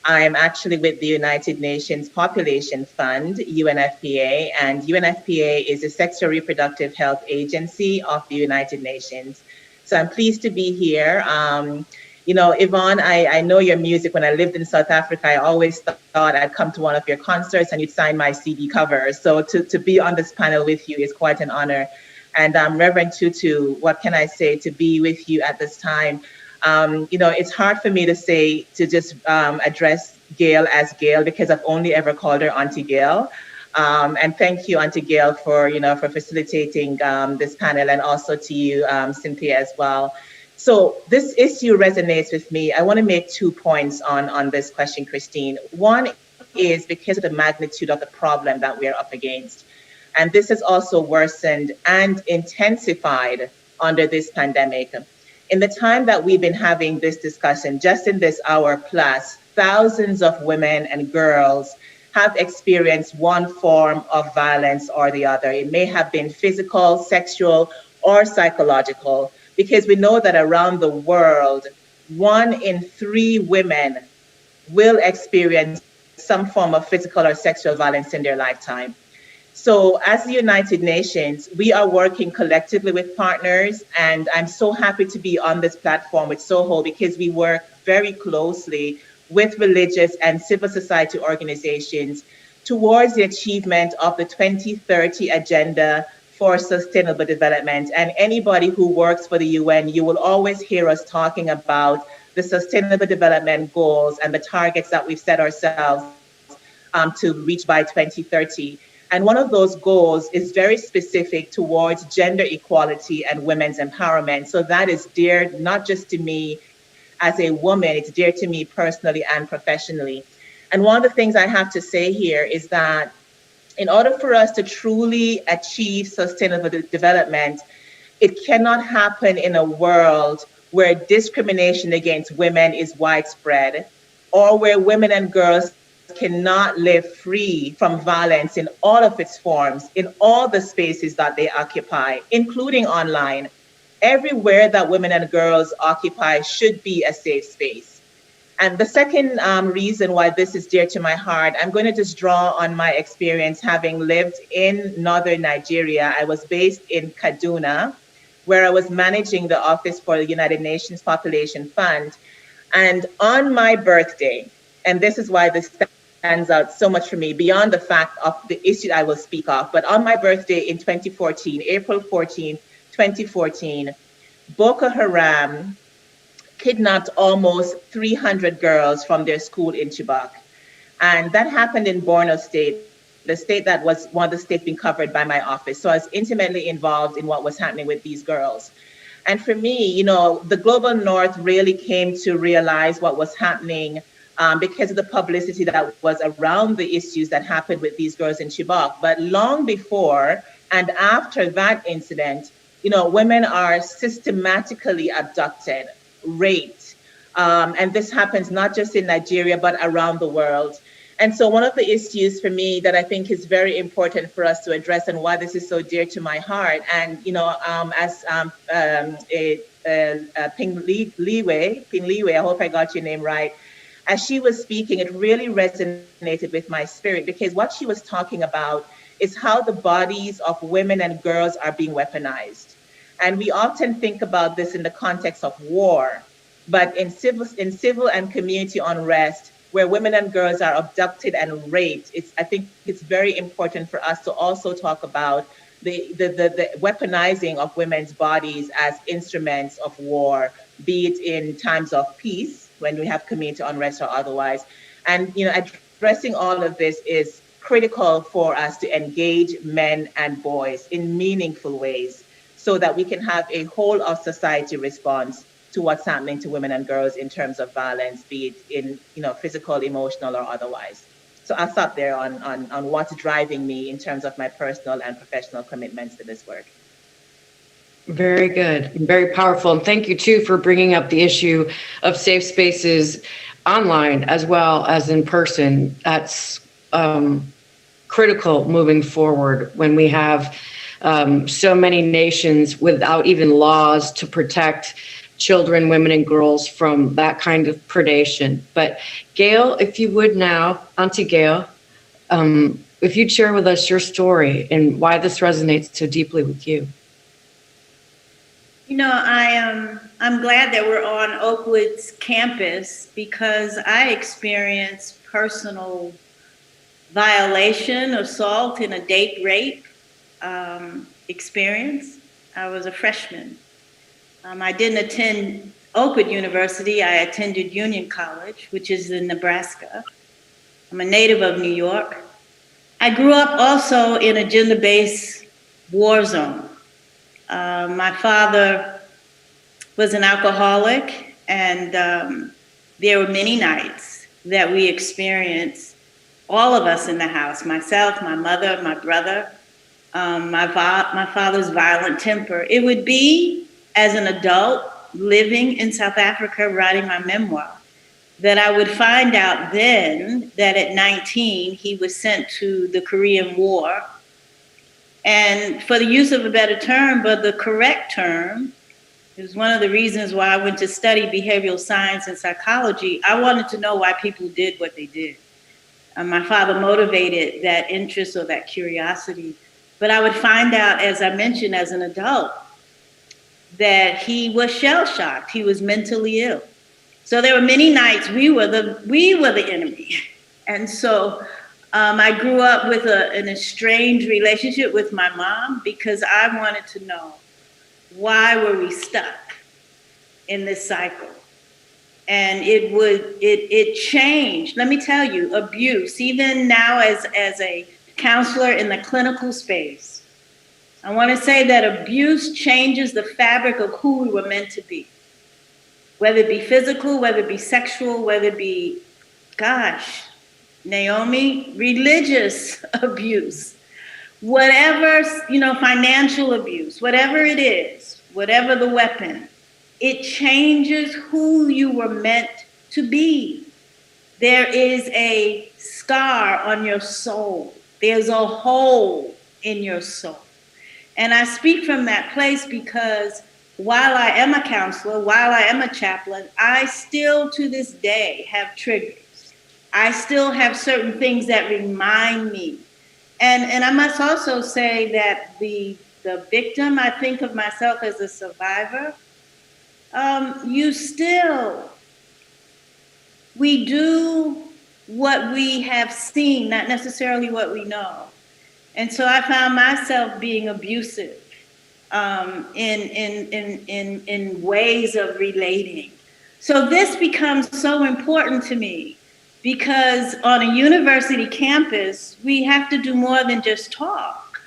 I'm actually with the United Nations Population Fund, UNFPA, and UNFPA is a sexual reproductive health agency of the United Nations. So I'm pleased to be here. Yvonne, I know your music. When I lived in South Africa, I always thought I'd come to one of your concerts and you'd sign my CD cover. So to be on this panel with you is quite an honor. And Reverend Tutu, what can I say, to be with you at this time? It's hard for me to just address Gail as Gail, because I've only ever called her Auntie Gail. And thank you, Auntie Gail, for facilitating this panel, and also to you, Cynthia, as well. So this issue resonates with me. I want to make 2 points on this question, Christine. One is because of the magnitude of the problem that we're up against. And this has also worsened and intensified under this pandemic. In the time that we've been having this discussion, just in this hour plus, thousands of women and girls have experienced one form of violence or the other. It may have been physical, sexual, or psychological, because we know that around the world, 1 in 3 women will experience some form of physical or sexual violence in their lifetime. So as the United Nations, we are working collectively with partners, and I'm so happy to be on this platform with SOHO because we work very closely with religious and civil society organizations towards the achievement of the 2030 Agenda for Sustainable Development. And anybody who works for the UN, you will always hear us talking about the Sustainable Development Goals and the targets that we've set ourselves to reach by 2030. And one of those goals is very specific towards gender equality and women's empowerment. So that is dear not just to me as a woman, it's dear to me personally and professionally. And one of the things I have to say here is that in order for us to truly achieve sustainable development, it cannot happen in a world where discrimination against women is widespread, or where women and girls cannot live free from violence in all of its forms, in all the spaces that they occupy, including online. Everywhere that women and girls occupy should be a safe space. And the second reason why this is dear to my heart, I'm going to just draw on my experience having lived in northern Nigeria. I was based in Kaduna, where I was managing the Office for the United Nations Population Fund. And on my birthday, and this is why this stands out so much for me, beyond the fact of the issue I will speak of, but on my birthday in 2014, April 14, 2014, Boko Haram kidnapped almost 300 girls from their school in Chibok. And that happened in Borno State, the state that was one of the states being covered by my office. So I was intimately involved in what was happening with these girls. And for me, you know, the global north really came to realize what was happening because of the publicity that was around the issues that happened with these girls in Chibok. But long before and after that incident, you know, women are systematically abducted, raped. And this happens not just in Nigeria, but around the world. And so one of the issues for me that I think is very important for us to address and why this is so dear to my heart, and, you know, as Ping Liwe, I hope I got your name right, as she was speaking, it really resonated with my spirit, because what she was talking about is how the bodies of women and girls are being weaponized. And we often think about this in the context of war, but in civil and community unrest, where women and girls are abducted and raped, I think it's very important for us to also talk about the weaponizing of women's bodies as instruments of war, be it in times of peace, when we have community unrest or otherwise. And, you know, addressing all of this is critical for us to engage men and boys in meaningful ways so that we can have a whole of society response to what's happening to women and girls in terms of violence, be it in, you know, physical, emotional, or otherwise. So I'll stop there on what's driving me in terms of my personal and professional commitments to this work. Very good, very powerful. And thank you too for bringing up the issue of safe spaces online as well as in person. That's critical moving forward when we have so many nations without even laws to protect children, women, and girls from that kind of predation. But Gail, if you would now, Auntie Gail, if you'd share with us your story and why this resonates so deeply with you. You know, I'm glad that we're on Oakwood's campus because I experienced personal violation, assault, and a date rape experience. I was a freshman. I didn't attend Oakwood University. I attended Union College, which is in Nebraska. I'm a native of New York. I grew up also in a gender-based war zone. My father was an alcoholic, and there were many nights that we experienced, all of us in the house, myself, my mother, my brother, my father's violent temper. It would be, as an adult living in South Africa, writing my memoir, that I would find out then that at 19, he was sent to the Korean War. And for the use of a better term, but the correct term, it was one of the reasons why I went to study behavioral science and psychology. I wanted to know why people did what they did. My father motivated that interest or that curiosity. But I would find out, as I mentioned, as an adult, that he was shell-shocked. He was mentally ill. So there were many nights we were the enemy. And so I grew up with an estranged relationship with my mom because I wanted to know, why were we stuck in this cycle? And it changed. Let me tell you, abuse, even now as a counselor in the clinical space, I want to say that abuse changes the fabric of who we were meant to be. Whether it be physical, whether it be sexual, whether it be, gosh, Naomi, religious abuse, whatever, financial abuse, whatever it is, whatever the weapon, it changes who you were meant to be. There is a scar on your soul. There's a hole in your soul. And I speak from that place because while I am a counselor, while I am a chaplain, I still to this day have triggers. I still have certain things that remind me. And I must also say that the victim, I think of myself as a survivor. We do what we have seen, not necessarily what we know. And so I found myself being abusive in ways of relating. So this becomes so important to me because on a university campus, we have to do more than just talk.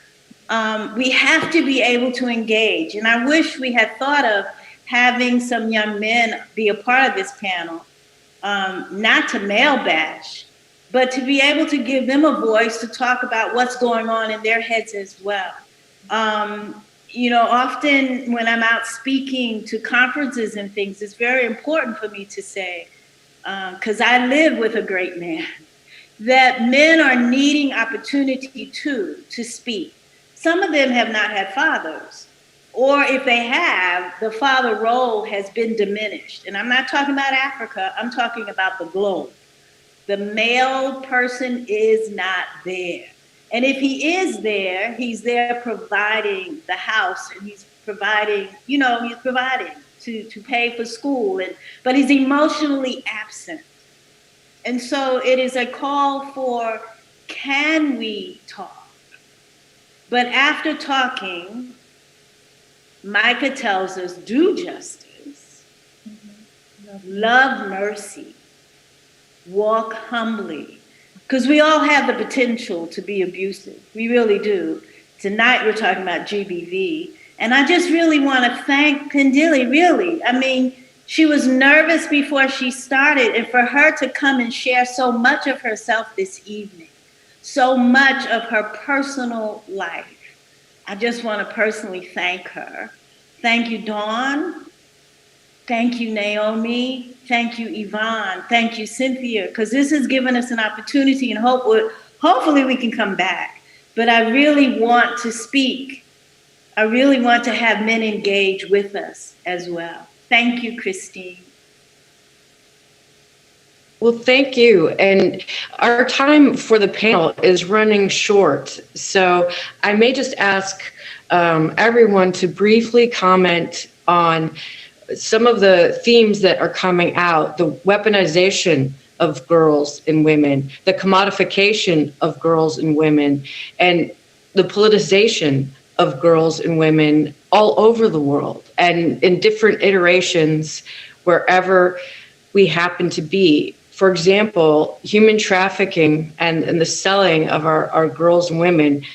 We have to be able to engage. And I wish we had thought of having some young men be a part of this panel, not to male bash, but to be able to give them a voice to talk about what's going on in their heads as well. Often when I'm out speaking to conferences and things, it's very important for me to say, because I live with a great man, that men are needing opportunity to speak. Some of them have not had fathers, or if they have, the father role has been diminished. And I'm not talking about Africa, I'm talking about the globe. The male person is not there. And if he is there, he's there providing the house, and he's providing to pay for school, but he's emotionally absent. And so it is a call for, can we talk? But after talking, Micah tells us, do justice, love mercy, walk humbly. Because we all have the potential to be abusive. We really do. Tonight we're talking about GBV. And I just really want to thank Pendili, really. I mean, she was nervous before she started, and for her to come and share so much of herself this evening, so much of her personal life, I just want to personally thank her. Thank you, Dawn. Thank you, Naomi. Thank you, Yvonne. Thank you, Cynthia, because this has given us an opportunity, and hopefully we can come back. But I really want to speak. I really want to have men engage with us as well. Thank you, Christine. Well, thank you. And our time for the panel is running short. So I may just ask everyone to briefly comment on some of the themes that are coming out: the weaponization of girls and women, the commodification of girls and women, and the politicization of girls and women all over the world and in different iterations wherever we happen to be. For example, human trafficking and the selling of our girls and women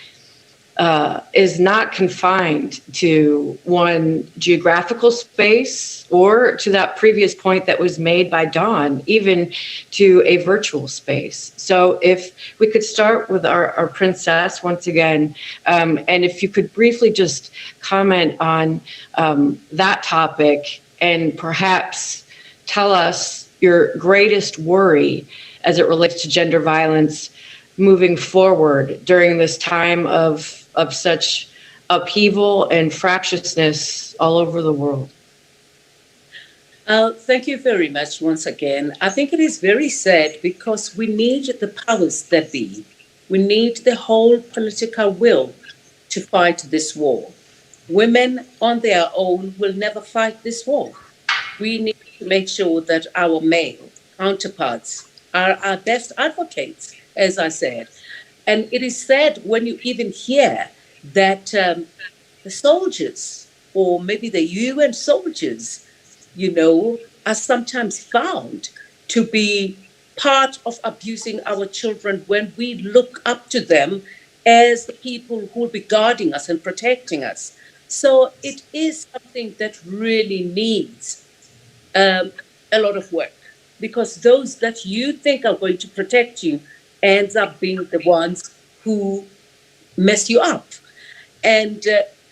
is not confined to one geographical space or to that previous point that was made by Dawn, even to a virtual space. So if we could start with our princess once again, and if you could briefly just comment on that topic and perhaps tell us your greatest worry as it relates to gender violence moving forward during this time of such upheaval and fractiousness all over the world? Thank you very much once again. I think it is very sad because we need the powers that be. We need the whole political will to fight this war. Women on their own will never fight this war. We need to make sure that our male counterparts are our best advocates, as I said. And it is sad when you even hear that the soldiers, or maybe the UN soldiers, are sometimes found to be part of abusing our children when we look up to them as the people who will be guarding us and protecting us. So it is something that really needs a lot of work, because those that you think are going to protect you ends up being the ones who mess you up. And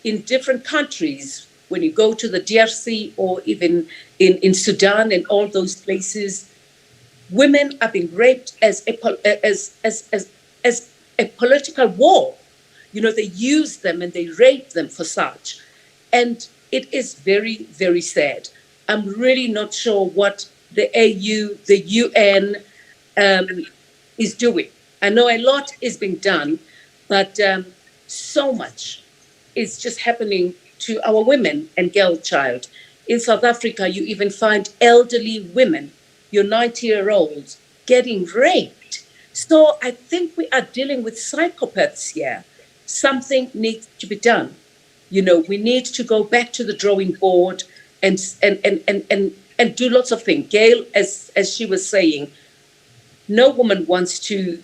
in different countries, when you go to the DRC or even in Sudan and all those places, women are being raped as a political war. They use them and they rape them for such. And it is very, very sad. I'm really not sure what the AU, the UN is doing. I know a lot is being done, but so much is just happening to our women and girl child. In South Africa, you even find elderly women, your 90-year-olds, getting raped. So I think we are dealing with psychopaths here. Something needs to be done. We need to go back to the drawing board and do lots of things. Gail, as she was saying, no woman wants to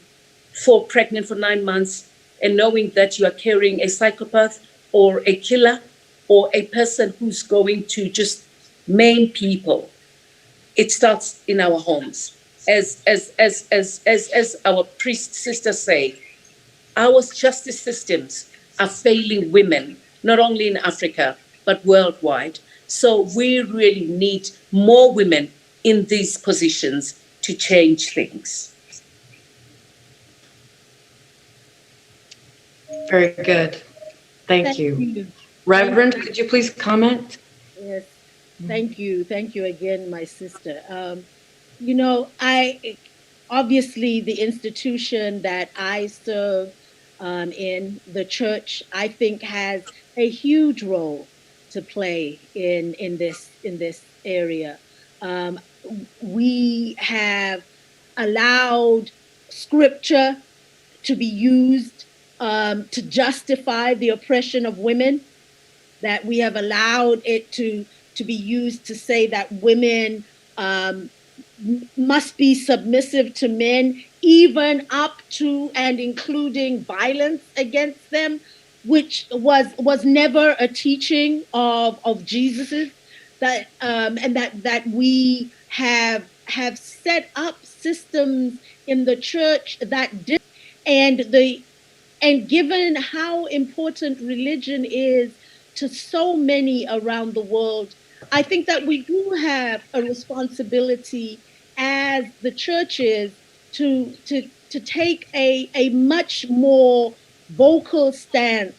fall pregnant for 9 months and knowing that you are carrying a psychopath or a killer or a person who's going to just maim people. It starts in our homes. As our priest sisters say, our justice systems are failing women, not only in Africa, but worldwide. So we really need more women in these positions to change things. Very good. Thank you. Reverend, could you please comment? Yes, thank you. Thank you again, my sister. Obviously the institution that I serve in, the church, I think has a huge role to play in this area. We have allowed scripture to be used to justify the oppression of women, that we have allowed it to be used to say that women must be submissive to men, even up to and including violence against them, which was never a teaching of Jesus's. That and that we have set up systems in the church that did, and given how important religion is to so many around the world, I think that we do have a responsibility as the churches to take a much more vocal stance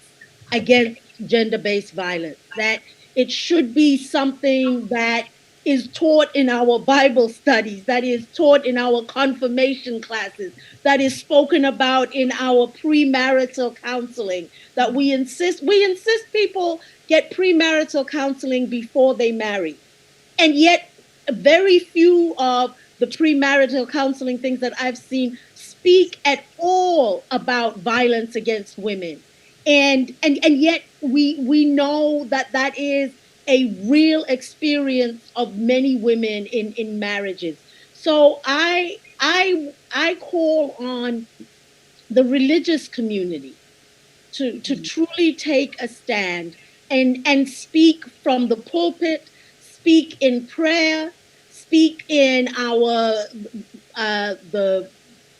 against gender-based violence, that it should be something that is taught in our Bible studies, that is taught in our confirmation classes, that is spoken about in our premarital counseling, that we insist people get premarital counseling before they marry. And yet very few of the premarital counseling things that I've seen speak at all about violence against women. And yet we know that is a real experience of many women in marriages. So I call on the religious community to truly take a stand and speak from the pulpit, speak in prayer, speak in our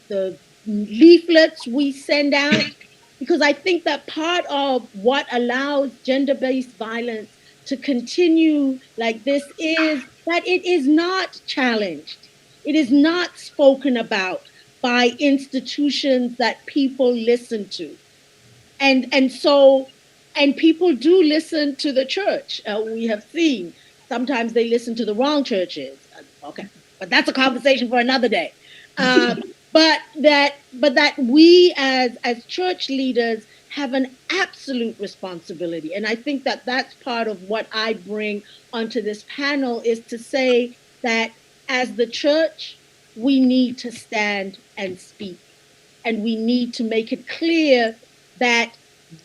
the leaflets we send out, because I think that part of what allows gender-based violence to continue like this is that it is not challenged. It is not spoken about by institutions that people listen to. And people do listen to the church. We have seen sometimes they listen to the wrong churches. Okay, but that's a conversation for another day. But that we as church leaders have an absolute responsibility, and I think that that's part of what I bring onto this panel, is to say that as the church, we need to stand and speak, and we need to make it clear that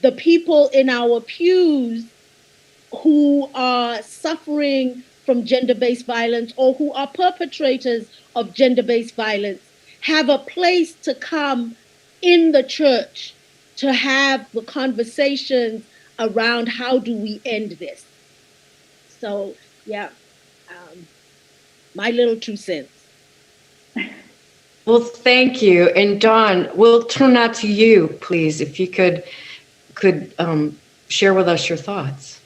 the people in our pews who are suffering from gender-based violence or who are perpetrators of gender-based violence have a place to come in the church to have the conversations around how do we end this. So, yeah, my little 2 cents. Well, thank you. And Dawn, we'll turn that to you, please, if you could share with us your thoughts.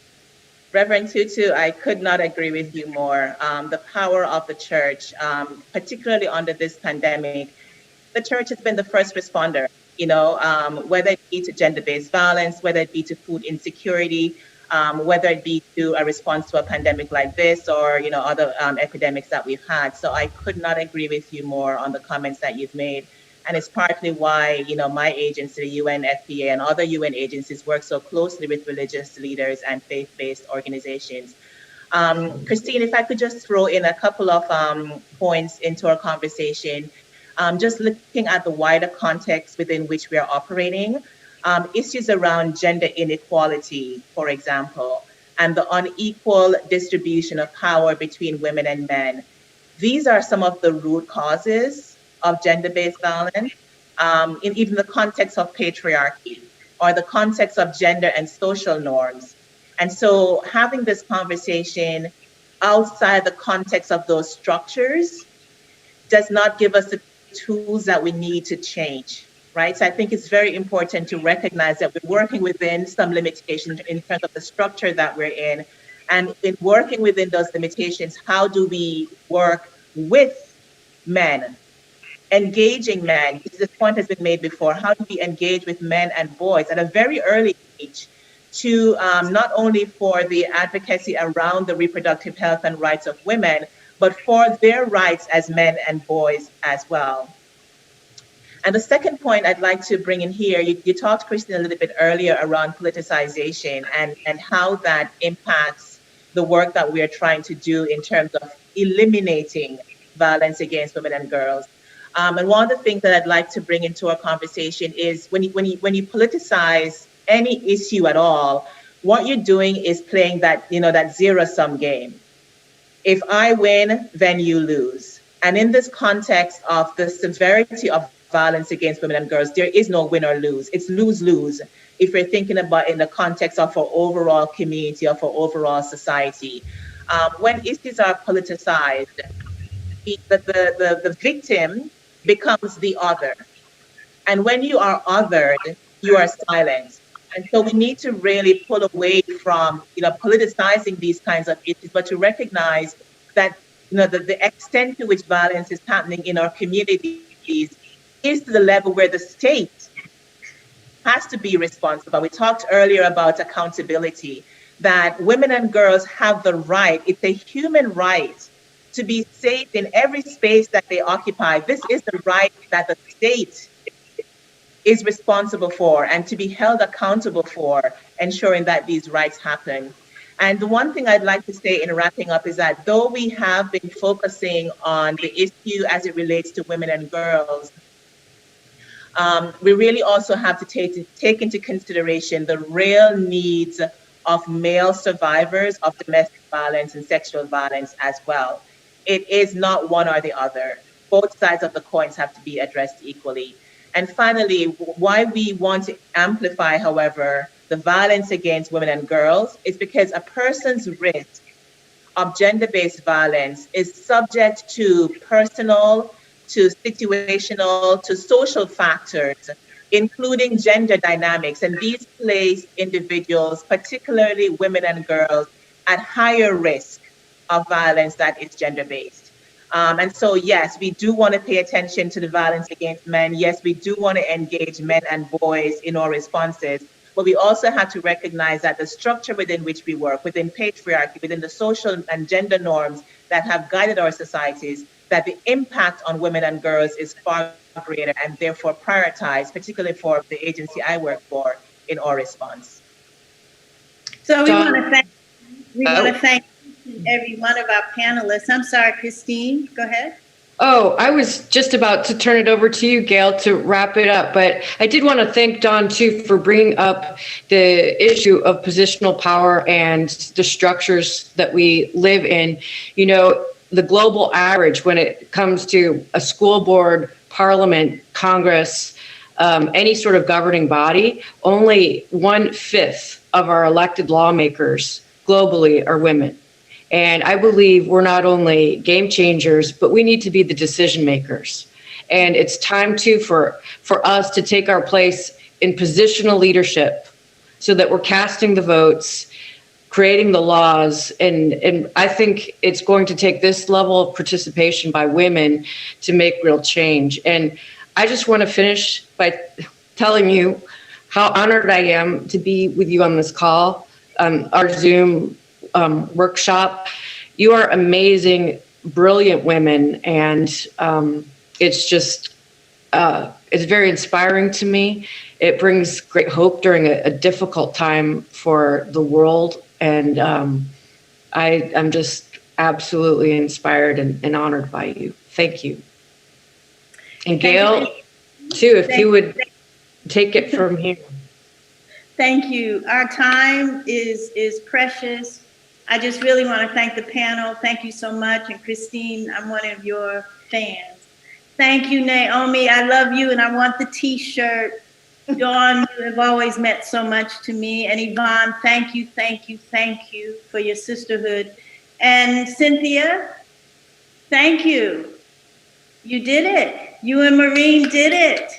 Reverend Tutu, I could not agree with you more. The power of the church, particularly under this pandemic, the church has been the first responder, whether it be to gender-based violence, whether it be to food insecurity, whether it be to a response to a pandemic like this or, other epidemics that we've had. So I could not agree with you more on the comments that you've made. And it's partly why, my agency, the UNFPA, and other UN agencies work so closely with religious leaders and faith-based organizations. Christine, if I could just throw in a couple of points into our conversation, just looking at the wider context within which we are operating, issues around gender inequality, for example, and the unequal distribution of power between women and men. These are some of the root causes of gender-based violence, in even the context of patriarchy or the context of gender and social norms. And so having this conversation outside the context of those structures does not give us the tools that we need to change, right? So I think it's very important to recognize that we're working within some limitations in terms of the structure that we're in. And in working within those limitations, how do we work with men? Engaging men, this point has been made before, how do we engage with men and boys at a very early age to not only for the advocacy around the reproductive health and rights of women, but for their rights as men and boys as well. And the second point I'd like to bring in here, you talked, Christine, a little bit earlier around politicization and how that impacts the work that we are trying to do in terms of eliminating violence against women and girls. And one of the things that I'd like to bring into our conversation is when you politicize any issue at all, what you're doing is playing that, that zero-sum game. If I win, then you lose. And in this context of the severity of violence against women and girls, there is no win or lose. It's lose-lose if we're thinking about in the context of our overall community, of our overall society. When issues are politicized, the victim becomes the other. And when you are othered, you are silent. And so we need to really pull away from, politicizing these kinds of issues, but to recognize that, the extent to which violence is happening in our communities is to the level where the state has to be responsible. We talked earlier about accountability, that women and girls have the right, it's a human right, to be safe in every space that they occupy. This is the right that the state is responsible for and to be held accountable for ensuring that these rights happen. And the one thing I'd like to say in wrapping up is that though we have been focusing on the issue as it relates to women and girls, we really also have to take into consideration the real needs of male survivors of domestic violence and sexual violence as well. It is not one or the other. Both sides of the coins have to be addressed equally. And finally, why we want to amplify, however, the violence against women and girls is because a person's risk of gender-based violence is subject to personal, to situational, to social factors, including gender dynamics. And these place individuals, particularly women and girls, at higher risk of violence that is gender-based. And so, yes, we do want to pay attention to the violence against men. Yes, we do want to engage men and boys in our responses. But we also have to recognize that the structure within which we work, within patriarchy, within the social and gender norms that have guided our societies, that the impact on women and girls is far greater and therefore prioritized, particularly for the agency I work for, in our response. So we want to thank every one of our panelists. I'm sorry, Christine, go ahead. Oh, I was just about to turn it over to you, Gail, to wrap it up. But I did want to thank Dawn, too, for bringing up the issue of positional power and the structures that we live in. You know, the global average when it comes to a school board, parliament, Congress, any sort of governing body, only 1/5 of our elected lawmakers globally are women. And I believe we're not only game changers, but we need to be the decision makers. And it's time for us to take our place in positional leadership so that we're casting the votes, creating the laws. And I think it's going to take this level of participation by women to make real change. And I just want to finish by telling you how honored I am to be with you on this call, our Zoom workshop. You are amazing, brilliant women, and it's just it's very inspiring to me. It brings great hope during a difficult time for the world, and I'm just absolutely inspired and honored by you. Thank you. And Gail, too, if you would take it from here. Thank you. Our time is precious. I just really want to thank the panel. Thank you so much. And Christine, I'm one of your fans. Thank you, Naomi. I love you and I want the t-shirt. Dawn, you have always meant so much to me. And Yvonne, thank you for your sisterhood. And Cynthia, thank you. You did it. You and Maureen did it.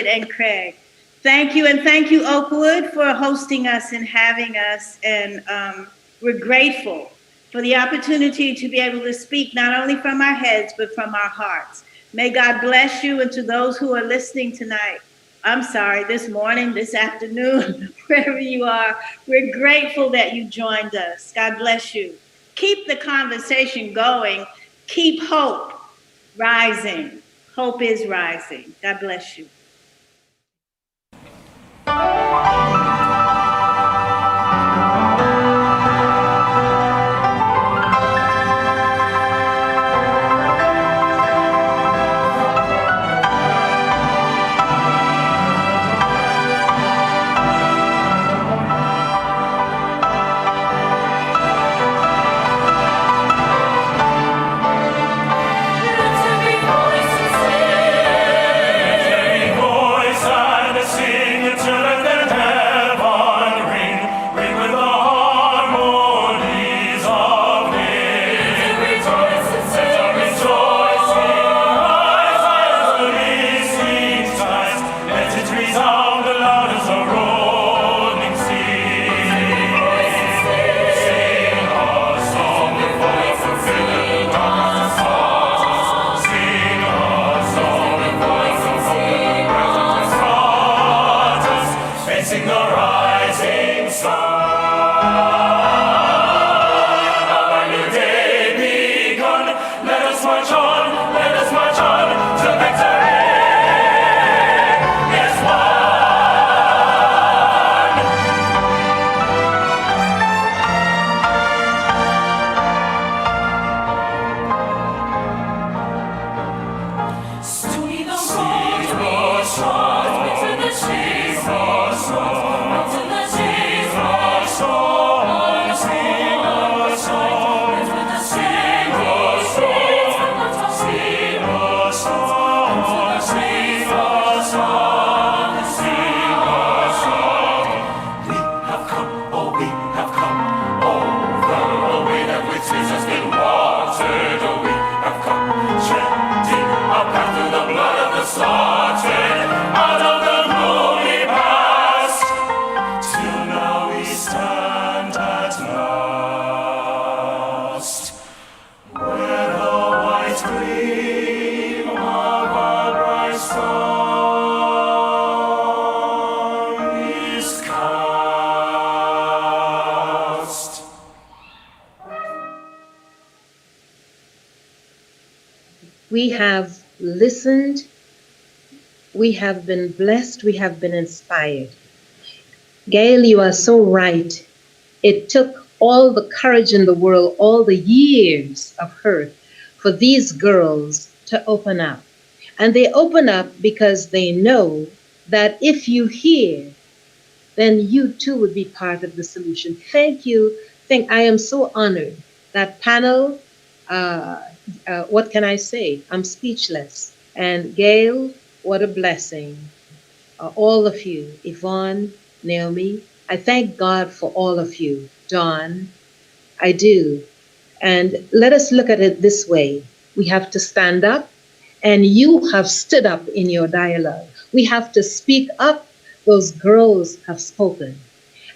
And Craig. Thank you, and thank you, Oakwood, for hosting us and having us. And we're grateful for the opportunity to be able to speak not only from our heads, but from our hearts. May God bless you, and to those who are listening tonight, this morning, this afternoon, wherever you are, we're grateful that you joined us. God bless you. Keep the conversation going. Keep hope rising. Hope is rising. God bless you. It's We have listened, we have been blessed, we have been inspired. Gail, you are so right. It took all the courage in the world, all the years of hurt, for these girls to open up. And they open up because they know that if you hear, then you too would be part of the solution. Thank you. I am so honored. That panel, what can I say? I'm speechless. And Gail, what a blessing. All of you, Yvonne, Naomi, I thank God for all of you. Dawn, I do. And let us look at it this way. We have to stand up, and you have stood up in your dialogue. We have to speak up. Those girls have spoken.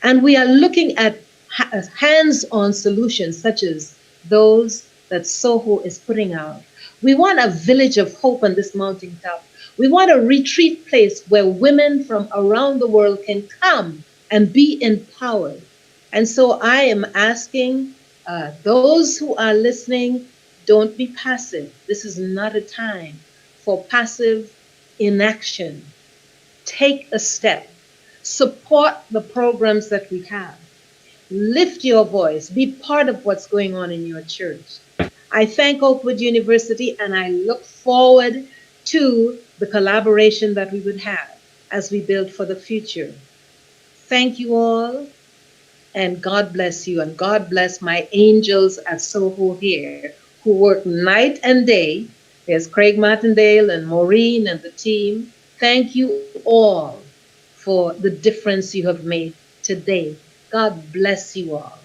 And we are looking at hands-on solutions such as those that SOHO is putting out. We want a village of hope on this mountaintop. We want a retreat place where women from around the world can come and be empowered. And so I am asking those who are listening, don't be passive. This is not a time for passive inaction. Take a step. Support the programs that we have. Lift your voice. Be part of what's going on in your church. I thank Oakwood University, and I look forward to the collaboration that we would have as we build for the future. Thank you all, and God bless you, and God bless my angels at SOHO here who work night and day. There's Craig Martindale and Maureen and the team. Thank you all for the difference you have made today. God bless you all.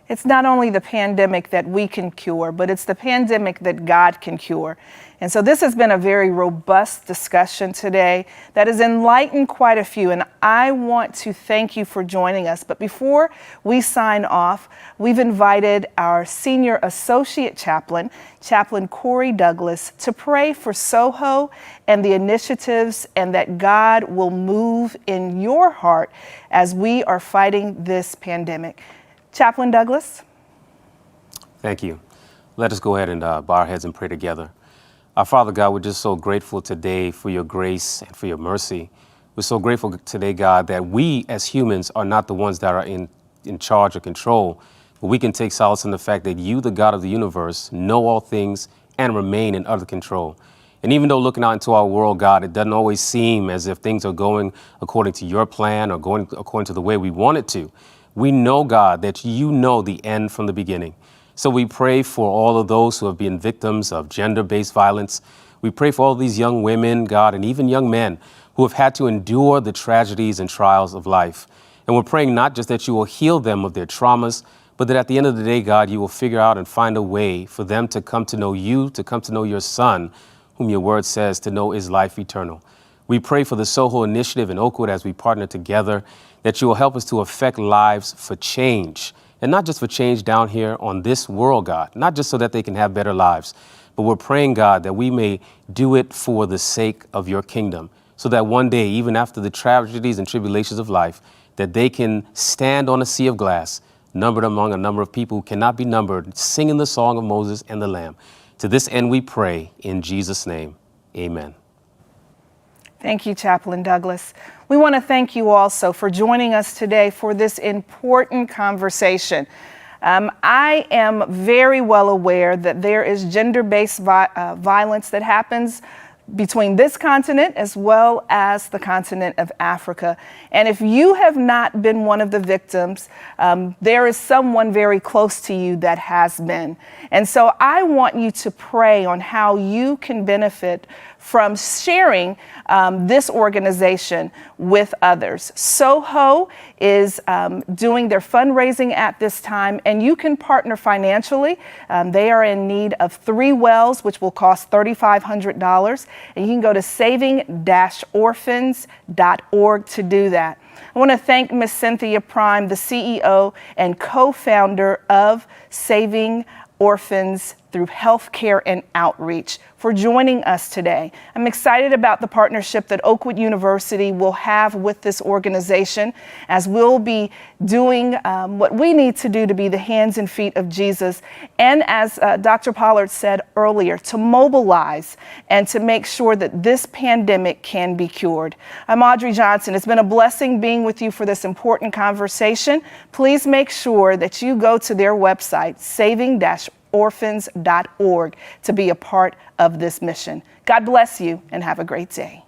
It's not only the pandemic that we can cure, but it's the pandemic that God can cure. And so this has been a very robust discussion today that has enlightened quite a few. And I want to thank you for joining us. But before we sign off, we've invited our Senior Associate Chaplain, Chaplain Corey Douglas, to pray for SOHO and the initiatives, and that God will move in your heart as we are fighting this pandemic. Chaplain Douglas. Thank you. Let us go ahead and bow our heads and pray together. Our Father God, we're just so grateful today for your grace and for your mercy. We're so grateful today, God, that we as humans are not the ones that are in charge or control, but we can take solace in the fact that you, the God of the universe, know all things and remain in utter control. And even though looking out into our world, God, it doesn't always seem as if things are going according to your plan or going according to the way we want it to, we know, God, that you know the end from the beginning. So we pray for all of those who have been victims of gender-based violence. We pray for all these young women, God, and even young men who have had to endure the tragedies and trials of life. And we're praying not just that you will heal them of their traumas, but that at the end of the day, God, you will figure out and find a way for them to come to know you, to come to know your Son, whom your word says to know is life eternal. We pray for the SOHO initiative in Oakwood as we partner together, that you will help us to affect lives for change. And not just for change down here on this world, God, not just so that they can have better lives, but we're praying, God, that we may do it for the sake of your kingdom, so that one day, even after the tragedies and tribulations of life, that they can stand on a sea of glass, numbered among a number of people who cannot be numbered, singing the song of Moses and the Lamb. To this end we pray in Jesus' name, amen. Thank you, Chaplain Douglas. We want to thank you also for joining us today for this important conversation. I am very well aware that there is gender-based violence that happens between this continent as well as the continent of Africa. And if you have not been one of the victims, there is someone very close to you that has been. And so I want you to pray on how you can benefit from sharing this organization with others. SOHO is doing their fundraising at this time, and you can partner financially. They are in need of 3 wells, which will cost $3,500, and you can go to saving-orphans.org to do that. I want to thank Ms. Cynthia Prime, the CEO and co-founder of Saving Orphans through healthcare and outreach, for joining us today. I'm excited about the partnership that Oakwood University will have with this organization, as we'll be doing what we need to do to be the hands and feet of Jesus, and as Dr. Pollard said earlier, to mobilize and to make sure that this pandemic can be cured. I'm Audrey Johnson. It's been a blessing being with you for this important conversation. Please make sure that you go to their website, saving-orphans.org, to be a part of this mission. God bless you and have a great day.